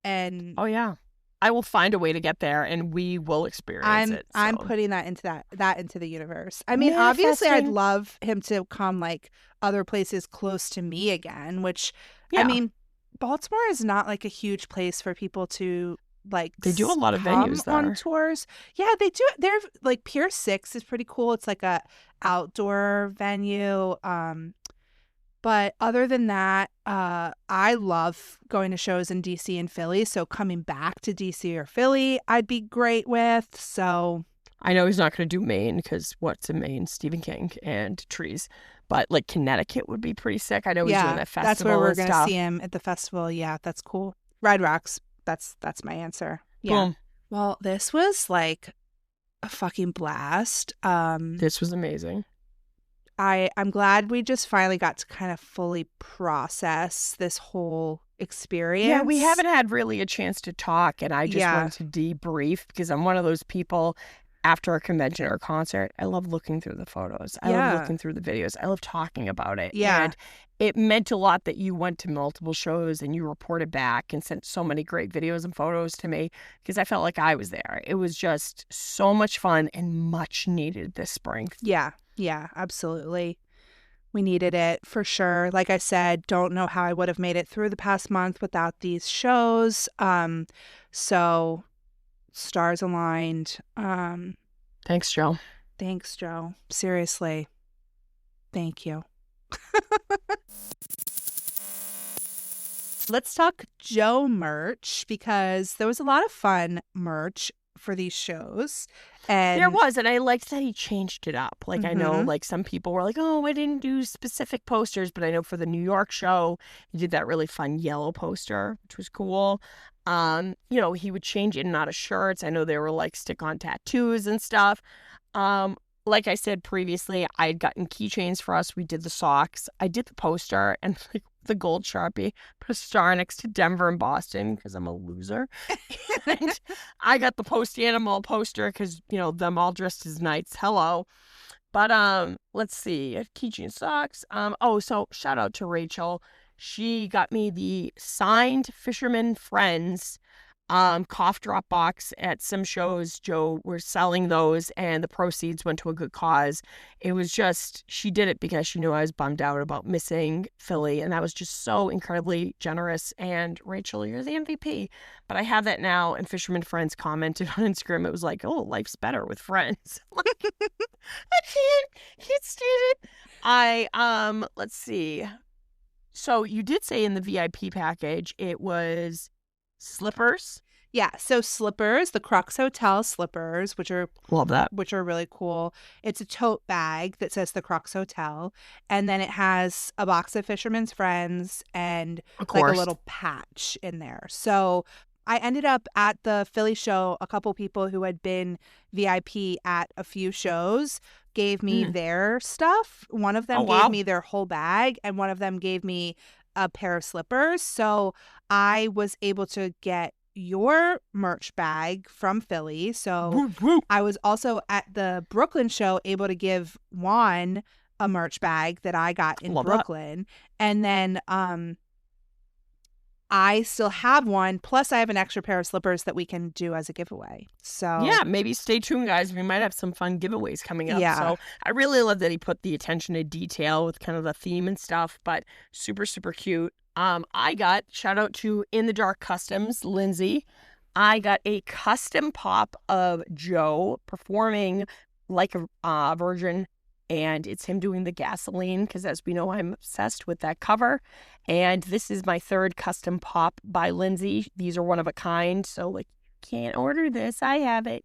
And Oh yeah, I will find a way to get there, and we will experience it. I'm so. putting that into the universe. I mean, obviously I'd Manifesting. love him to come like other places close to me again, which Yeah. I mean, Baltimore is not like a huge place for people to like They do a lot of come venues on there. tours. Yeah, they do. They're like Pier 6 is pretty cool. It's like a outdoor venue. But other than that, I love going to shows in DC and Philly. So coming back to DC or Philly, I'd be great with. So I know he's not going to do Maine because what's in Maine? Stephen King and trees. But like Connecticut would be pretty sick. I know he's doing that festival. that's where we're and going to stuff. see him at the festival. Yeah, that's cool. Red Rocks. That's my answer. Yeah. Boom. Well, this was like a fucking blast. This was amazing. I'm glad we just finally got to kind of fully process this whole experience. Yeah, we haven't had really a chance to talk, and I just Yeah. wanted to debrief because I'm one of those people after a convention or a concert, I love looking through the photos. I Yeah. love looking through the videos. I love talking about it. Yeah. And it meant a lot that you went to multiple shows and you reported back and sent so many great videos and photos to me because I felt like I was there. It was just so much fun and much needed this spring. Yeah, absolutely. We needed it for sure. Like I said, don't know how I would have made it through the past month without these shows. So stars aligned. Thanks, Joe. Thanks, Joe. Seriously. Thank you. Let's talk Joe merch because there was a lot of fun merch for these shows. And There was, and I liked that he changed it up. Like, I know, Mhm. like, some people were like, oh, I didn't do specific posters, but I know for the New York show, he did that really fun yellow poster, which was cool. He would change in and out of shirts. I know they were, like, stick-on tattoos and stuff. Like I said previously, I had gotten keychains for us. We did the socks. I did the poster, and, like, the gold Sharpie, put a star next to Denver and Boston because I'm a loser. And I got the post animal poster because, them all dressed as knights. Hello. But let's see. Keychain socks. So shout out to Rachel. She got me the signed Fisherman Friends cough drop box at some shows. Joe were selling those, and the proceeds went to a good cause. It was just, she did it because she knew I was bummed out about missing Philly, and that was just so incredibly generous. And Rachel, you're the MVP. But I have that now, and Fisherman Friends commented on Instagram. It was like, oh, life's better with friends. Like, I can't stand it. Let's see. So you did say in the VIP package it was slippers. Yeah, so slippers, the Crux Hotel slippers, which are Love that. really cool. It's a tote bag that says the Crux Hotel, and then it has a box of Fisherman's Friends and Of like course. a little patch in there. So I ended up at the Philly show. A couple people who had been VIP at a few shows gave me their stuff. One of them Oh, gave wow. me their whole bag, and one of them gave me a pair of slippers. So I was able to get your merch bag from Philly. So Woo, woo. I was also at the Brooklyn show able to give Juan a merch bag that I got in Love that. Brooklyn. And then I still have one. Plus, I have an extra pair of slippers that we can do as a giveaway. So Yeah, maybe stay tuned, guys. We might have some fun giveaways coming up. Yeah. So I really love that he put the attention to detail with kind of the theme and stuff, but super, super cute. I got, shout out to In the Dark Customs, Lindsay. I got a custom pop of Joe performing like a virgin, and it's him doing the gasoline because, as we know, I'm obsessed with that cover. And this is my third custom pop by Lindsay. These are one of a kind, so like, can't order this. I have it.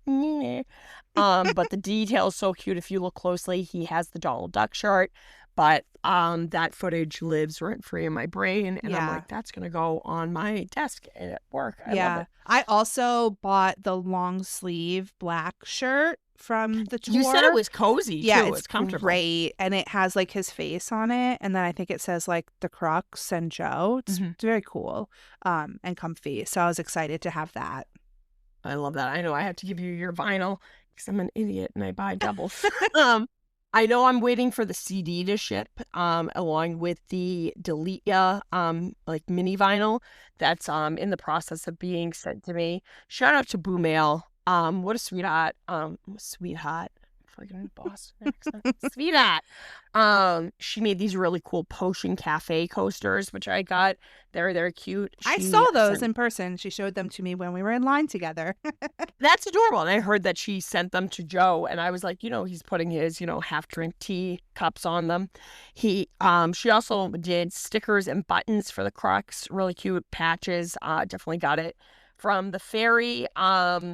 But the detail is so cute. If you look closely, he has the Donald Duck shirt, but that footage lives rent free in my brain, and I'm Yeah. like, that's gonna go on my desk at work. I yeah. love it. I also bought the long sleeve black shirt from the tour. You said it was cozy Yeah, too. it's comfortable. great, and it has like his face on it, and then I think it says like the Crux and Joe. It's very cool, and comfy. So I was excited to have that. I love that. I know I have to give you your vinyl because I'm an idiot and I buy double. I know I'm waiting for the CD to ship, along with the Delete Ya, like mini vinyl that's in the process of being sent to me. Shout out to Boo Mail. What a sweetheart. Sweetheart. Fucking Boston accent. Sweetheart. She made these really cool Potion Cafe coasters, which I got. They're cute. I She saw those sent- in person. She showed them to me when we were in line together. That's adorable. And I heard that she sent them to Joe, and I was like, he's putting his, half drink tea cups on them. She also did stickers and buttons for the Crux, really cute patches. Definitely got it from the ferry.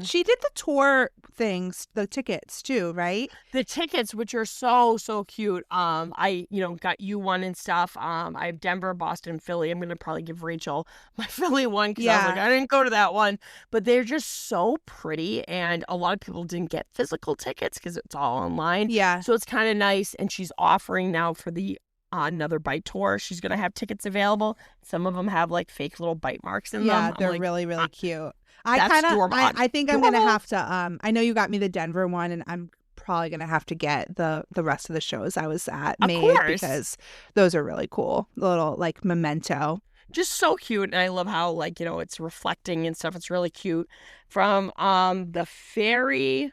She did the tour things, the tickets too, right? The tickets, which are so, so cute. I, got you one and stuff. I have Denver, Boston, Philly. I'm going to probably give Rachel my Philly one because I was Yeah. like, I didn't go to that one. But they're just so pretty. And a lot of people didn't get physical tickets because it's all online. Yeah. So it's kind of nice. And she's offering now for the Another Bite tour. She's going to have tickets available. Some of them have like fake little bite marks in them. Yeah, I'm they're like, really, really cute. that's adorable. I think I'm gonna Adorable. have to I know you got me the Denver one, and I'm probably gonna have to get the rest of the shows I was at Of made course. because those are really cool. Little like memento. Just so cute. And I love how, like, it's reflecting and stuff. It's really cute. From the ferry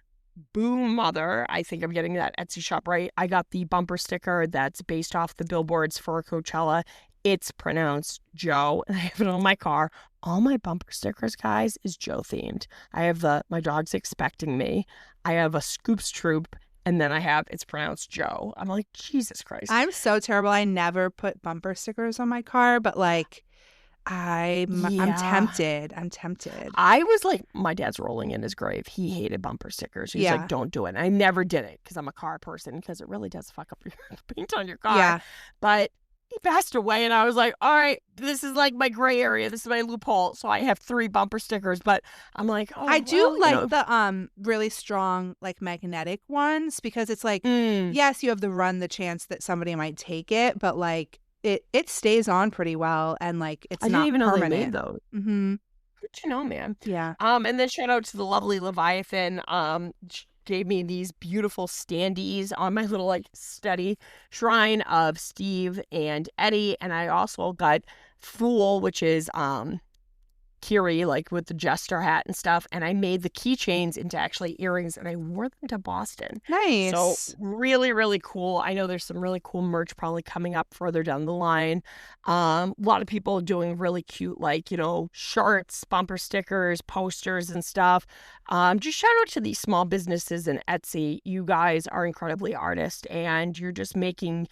Boom Mother. I think I'm getting that Etsy shop right. I got the bumper sticker that's based off the billboards for Coachella. It's pronounced Joe, and I have it on my car. All my bumper stickers, guys, is Joe themed. I have my dog's expecting me. I have a Scoops Troop, and then I have it's pronounced Joe. I'm like, Jesus Christ. I'm so terrible. I never put bumper stickers on my car, but like I'm tempted. I'm tempted. I was like, my dad's rolling in his grave. He hated bumper stickers. He's like, don't do it. And I never did it because I'm a car person, because it really does fuck up your paint on your car. Yeah. But he passed away, and I was like, all right, this is like my gray area. This is my loophole. So I have 3 bumper stickers, but I'm like, oh, I do like the the really strong like magnetic ones, because it's like, yes, you have the chance that somebody might take it, but like it stays on pretty well, and like it's I not didn't even permanent. know they made those. Mm-hmm. Good to know, man. Yeah. And then shout out to the lovely Leviathan. She gave me these beautiful standees on my little like study shrine of Steve and Eddie, and I also got Fool, which is Kiri, like with the jester hat and stuff, and I made the keychains into actually earrings, and I wore them to Boston. Nice. So really, really cool. I know there's some really cool merch probably coming up further down the line. A lot of people doing really cute, like, shirts, bumper stickers, posters and stuff. Just shout out to these small businesses in Etsy. You guys are incredibly artists, and you're just making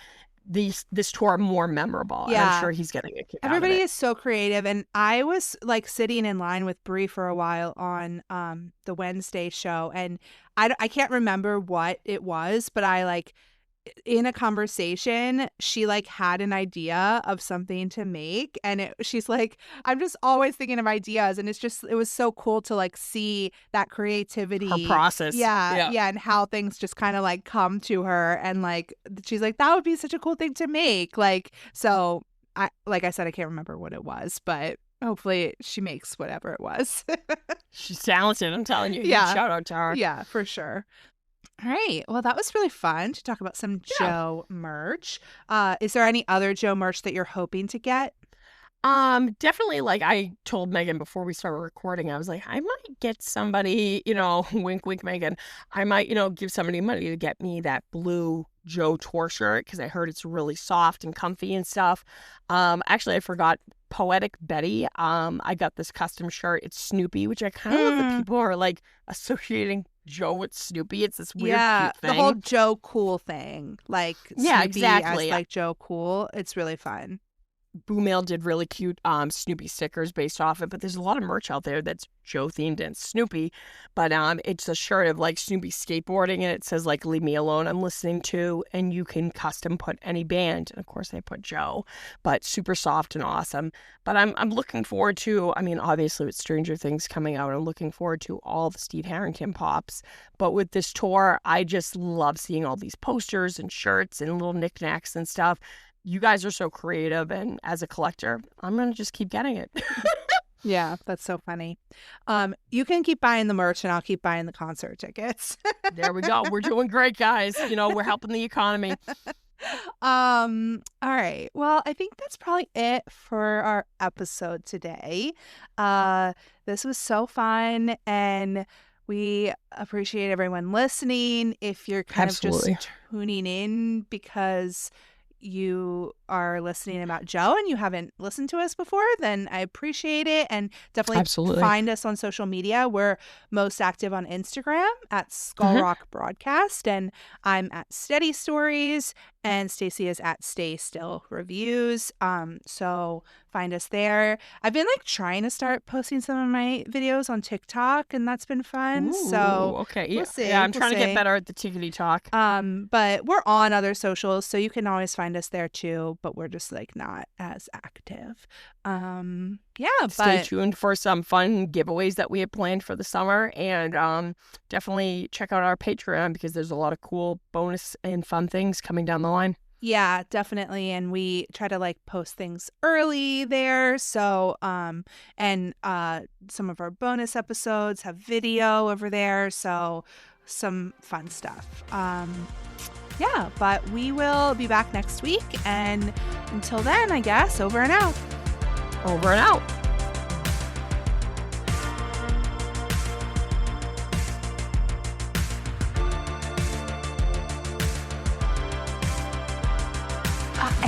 this tour more memorable. Yeah. And I'm sure he's getting a kick Everybody out of it. is so creative, and I was like sitting in line with Brie for a while on the Wednesday show, and I can't remember what it was, but I like in a conversation she like had an idea of something to make, and she's like, I'm just always thinking of ideas, and it was so cool to like see that creativity, Her process. yeah, and how things just kind of like come to her, and like she's like, that would be such a cool thing to make, like, so like I said, I can't remember what it was, but hopefully she makes whatever it was. She's talented, I'm telling you. Yeah. Shout out to her. Yeah, for sure. All right. Well, that was really fun to talk about some Joe merch. Is there any other Joe merch that you're hoping to get? Definitely, like I told Megan before we started recording, I was like, I might get somebody, wink, wink, Megan. I might, give somebody money to get me that blue Joe tour shirt, because I heard it's really soft and comfy and stuff. Actually, I forgot Poetic Betty. I got this custom shirt. It's Snoopy, which I kind of love that people are like associating Joe with Snoopy. It's this weird, cute thing. The whole Joe Cool thing, like Yeah, Snoopy exactly. as like Joe Cool. It's really fun. Boomail did really cute Snoopy stickers based off it, but there's a lot of merch out there that's Joe themed and Snoopy. But it's a shirt of like Snoopy skateboarding, and it says like "Leave me alone, I'm listening to," and you can custom put any band. And of course they put Joe, but super soft and awesome. But I'm looking forward to, obviously with Stranger Things coming out, I'm looking forward to all the Steve Harrington pops. But with this tour, I just love seeing all these posters and shirts and little knickknacks and stuff. You guys are so creative, and as a collector, I'm going to just keep getting it. Yeah, that's so funny. You can keep buying the merch, and I'll keep buying the concert tickets. There we go. We're doing great, guys. We're helping the economy. All right. Well, I think that's probably it for our episode today. This was so fun, and we appreciate everyone listening. If you're kind of just tuning in because you are listening about Joe and you haven't listened to us before, then I appreciate it. And definitely find us on social media. We're most active on Instagram at Skull Rock Broadcast, and I'm at Steady Stories, and Stacy is at Stay Still Reviews. So find us there. I've been like trying to start posting some of my videos on TikTok, and that's been fun. So okay, we'll see. Yeah, I'm trying to get better at the tickety talk. But we're on other socials, so you can always find us there too, but we're just like not as active. Stay tuned for some fun giveaways that we have planned for the summer, and definitely check out our Patreon, because there's a lot of cool bonus and fun things coming down the line. Yeah, definitely. And we try to like post things early there. So, and some of our bonus episodes have video over there. So some fun stuff. Yeah, but we will be back next week. And until then, I guess, over and out. Over and out.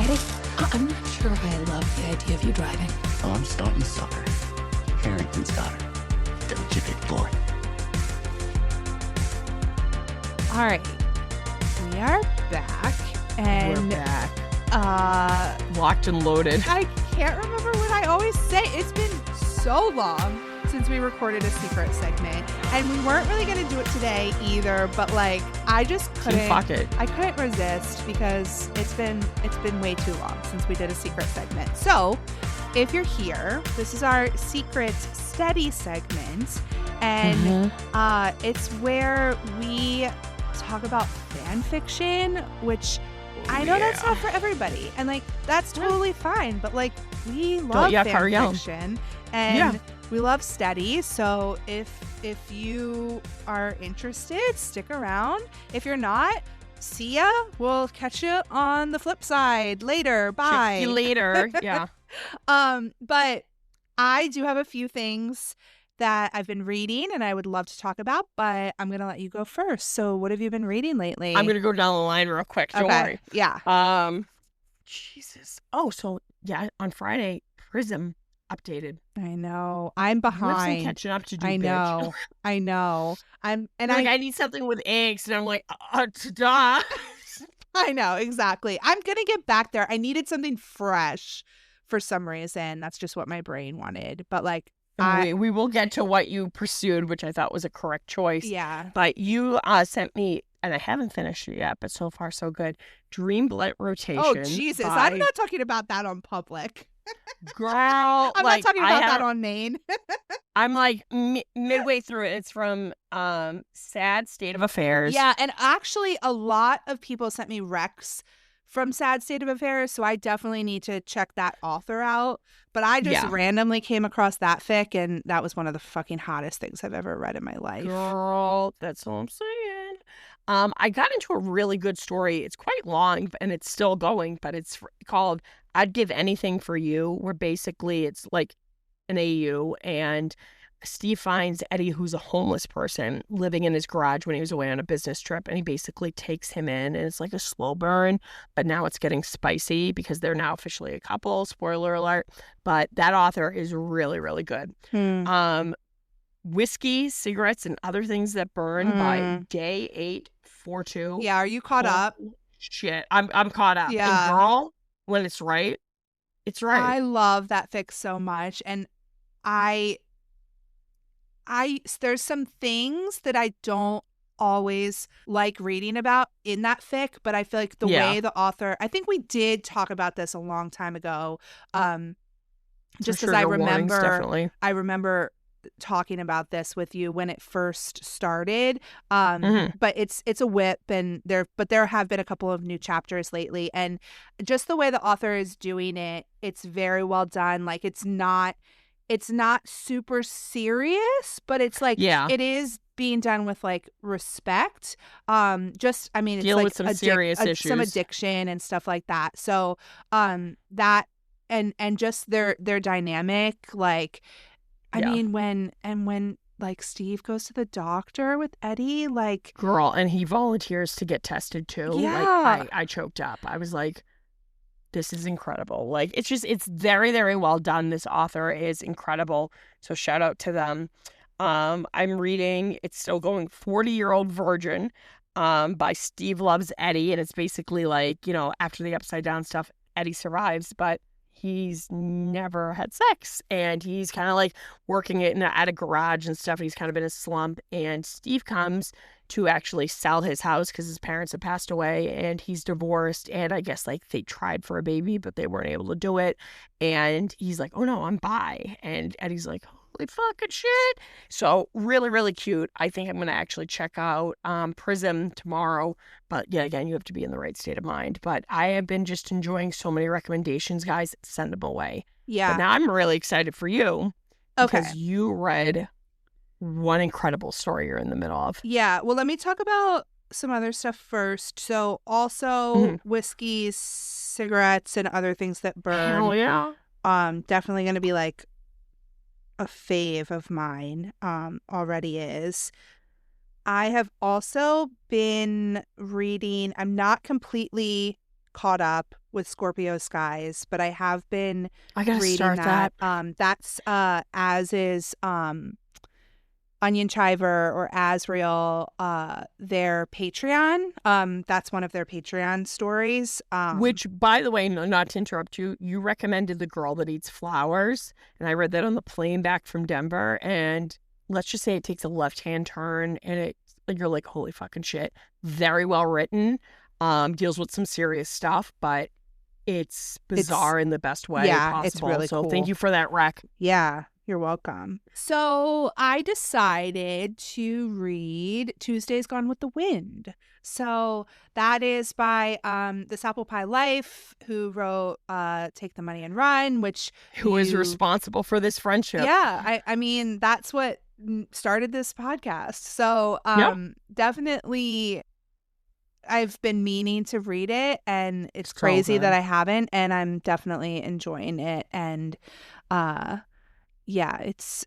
Eddie, I'm not sure if I love the idea of you driving. Oh, I'm starting to suck her. Harrington's got her. Don't you, big boy? All right. We are back. And We're back. Locked and loaded. I can't remember what I always say. It's been so long since we recorded a secret segment. And we weren't really going to do it today either, but like I just couldn't. Fuck it. I couldn't resist because it's been way too long since we did a secret segment. So, if you're here, this is our secret study segment, and it's where we talk about fan fiction, which I know that's not for everybody, and like that's totally fine. But like we love fan fiction, and we love study. So if you are interested, stick around. If you're not, see ya. We'll catch you on the flip side later. Bye. See you later. Yeah. But I do have a few things that I've been reading and I would love to talk about, but I'm going to let you go first. So what have you been reading lately? I'm going to go down the line real quick. Don't worry. Yeah. Jesus. Oh, so yeah, on Friday, Prism updated. I know. I'm You have some behind. catching up to do, I bitch. know. I know. I need something with eggs, and I'm like, ta-da. I know, exactly. I'm going to get back there. I needed something fresh for some reason. That's just what my brain wanted. But like, We will get to what you pursued, which I thought was a correct choice. yeah. But you sent me, and I haven't finished it yet, but so far so good, Dream Blit Rotation. Oh, Jesus. by- I'm not talking about that on public. Girl, I'm like, not talking I about that haven't- on Maine. I'm like midway through it. It's from Sad State of Affairs. Yeah, and actually a lot of people sent me recs from Sad State of Affairs, so I definitely need to check that author out. But I just randomly came across that fic, and that was one of the fucking hottest things I've ever read in my life. Girl, that's all I'm saying. I got into a really good story. It's quite long, and it's still going, but it's called I'd Give Anything for You, where basically it's like an AU, and Steve finds Eddie, who's a homeless person, living in his garage when he was away on a business trip, and he basically takes him in, and it's like a slow burn, but now it's getting spicy because they're now officially a couple, spoiler alert, but that author is really, really good. Whiskey, Cigarettes, and Other Things That Burn by Day 842. Yeah, are you caught up? Shit, I'm caught up. Yeah. And girl, when it's right, it's right. I love that fic so much, and I there's some things that I don't always like reading about in that fic, but I feel like the way the author, I think we did talk about this a long time ago. Just as I remember talking about this with you when it first started. But it's a whip, and there have been a couple of new chapters lately, and just the way the author is doing it, it's very well done. Like it's not super serious, but it's like it is being done with like respect. It's dealing like with some serious issues, some addiction and stuff like that. So that and just their dynamic, like I mean when like Steve goes to the doctor with Eddie, like girl, and he volunteers to get tested too. Yeah. Like I choked up. I was like, this is incredible. Like it's very, very well done. This author is incredible. So shout out to them. I'm reading, it's still going, 40-Year-Old Virgin by Steve Loves Eddie. And it's basically like, after the upside down stuff, Eddie survives, but he's never had sex. And he's kind of like working it at a garage and stuff. And he's kind of in a slump. And Steve comes to actually sell his house because his parents had passed away and he's divorced. And I guess like they tried for a baby, but they weren't able to do it. And he's like, oh no, I'm bi. And Eddie's like, holy fucking shit. So really, really cute. I think I'm going to actually check out Prism tomorrow. But yeah, again, you have to be in the right state of mind. But I have been just enjoying so many recommendations, guys. Send them away. yeah. But now I'm really excited for you. Okay. Because you read one incredible story you're in the middle of. Yeah. Well, let me talk about some other stuff first. So also whiskey, cigarettes, and other things that burn. Hell yeah. Definitely going to be like a fave of mine. Already is. I have also been reading, I'm not completely caught up with Scorpio Skies, but I have been I gotta reading start that. that. That's as is Onion Chiver or Asriel, their Patreon. That's one of their Patreon stories. Which, by the way, not to interrupt you, you recommended The Girl That Eats Flowers, and I read that on the plane back from Denver. And let's just say it takes a left-hand turn, and you're like, holy fucking shit. Very well written. Deals with some serious stuff, but it's bizarre in the best way possible. It's really so cool. thank you for that rec. Yeah, you're welcome. So I decided to read Tuesdays Gone with the Wind. So that is by This Apple Pie Life, who wrote Take the Money and Run, which Who is responsible for this friendship? Yeah, I mean, that's what started this podcast. So definitely I've been meaning to read it, and it's crazy good. that I haven't, and I'm definitely enjoying it. And yeah, it's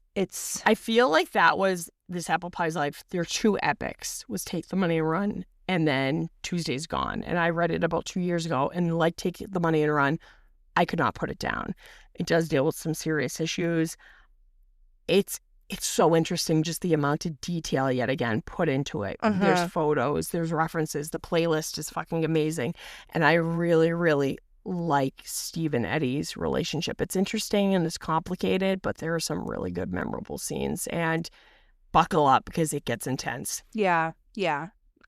I feel like that was This Apple Pie's Life. Their two epics was Take the Money and Run, and then Tuesday's Gone. And I read it about 2 years ago, and like Take the Money and Run, I could not put it down. It does deal with some serious issues. It's so interesting, just the amount of detail yet again put into it. There's photos, there's references. The playlist is fucking amazing. And I really, really like Steve and Eddie's relationship. It's interesting and it's complicated, but there are some really good, memorable scenes. And buckle up because it gets intense. Yeah.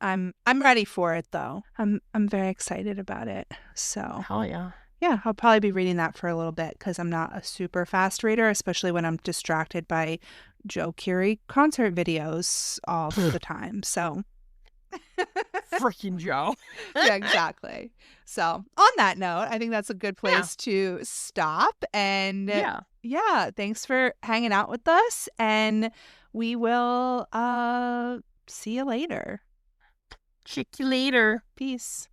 I'm ready for it though. I'm very excited about it. So Hell yeah. yeah, I'll probably be reading that for a little bit because I'm not a super fast reader, especially when I'm distracted by Joe Curie concert videos all the time. So Freaking Joe. yeah, exactly. So on that note, I think that's a good place to stop. And yeah, thanks for hanging out with us. And we will see you later. Check you later. Peace.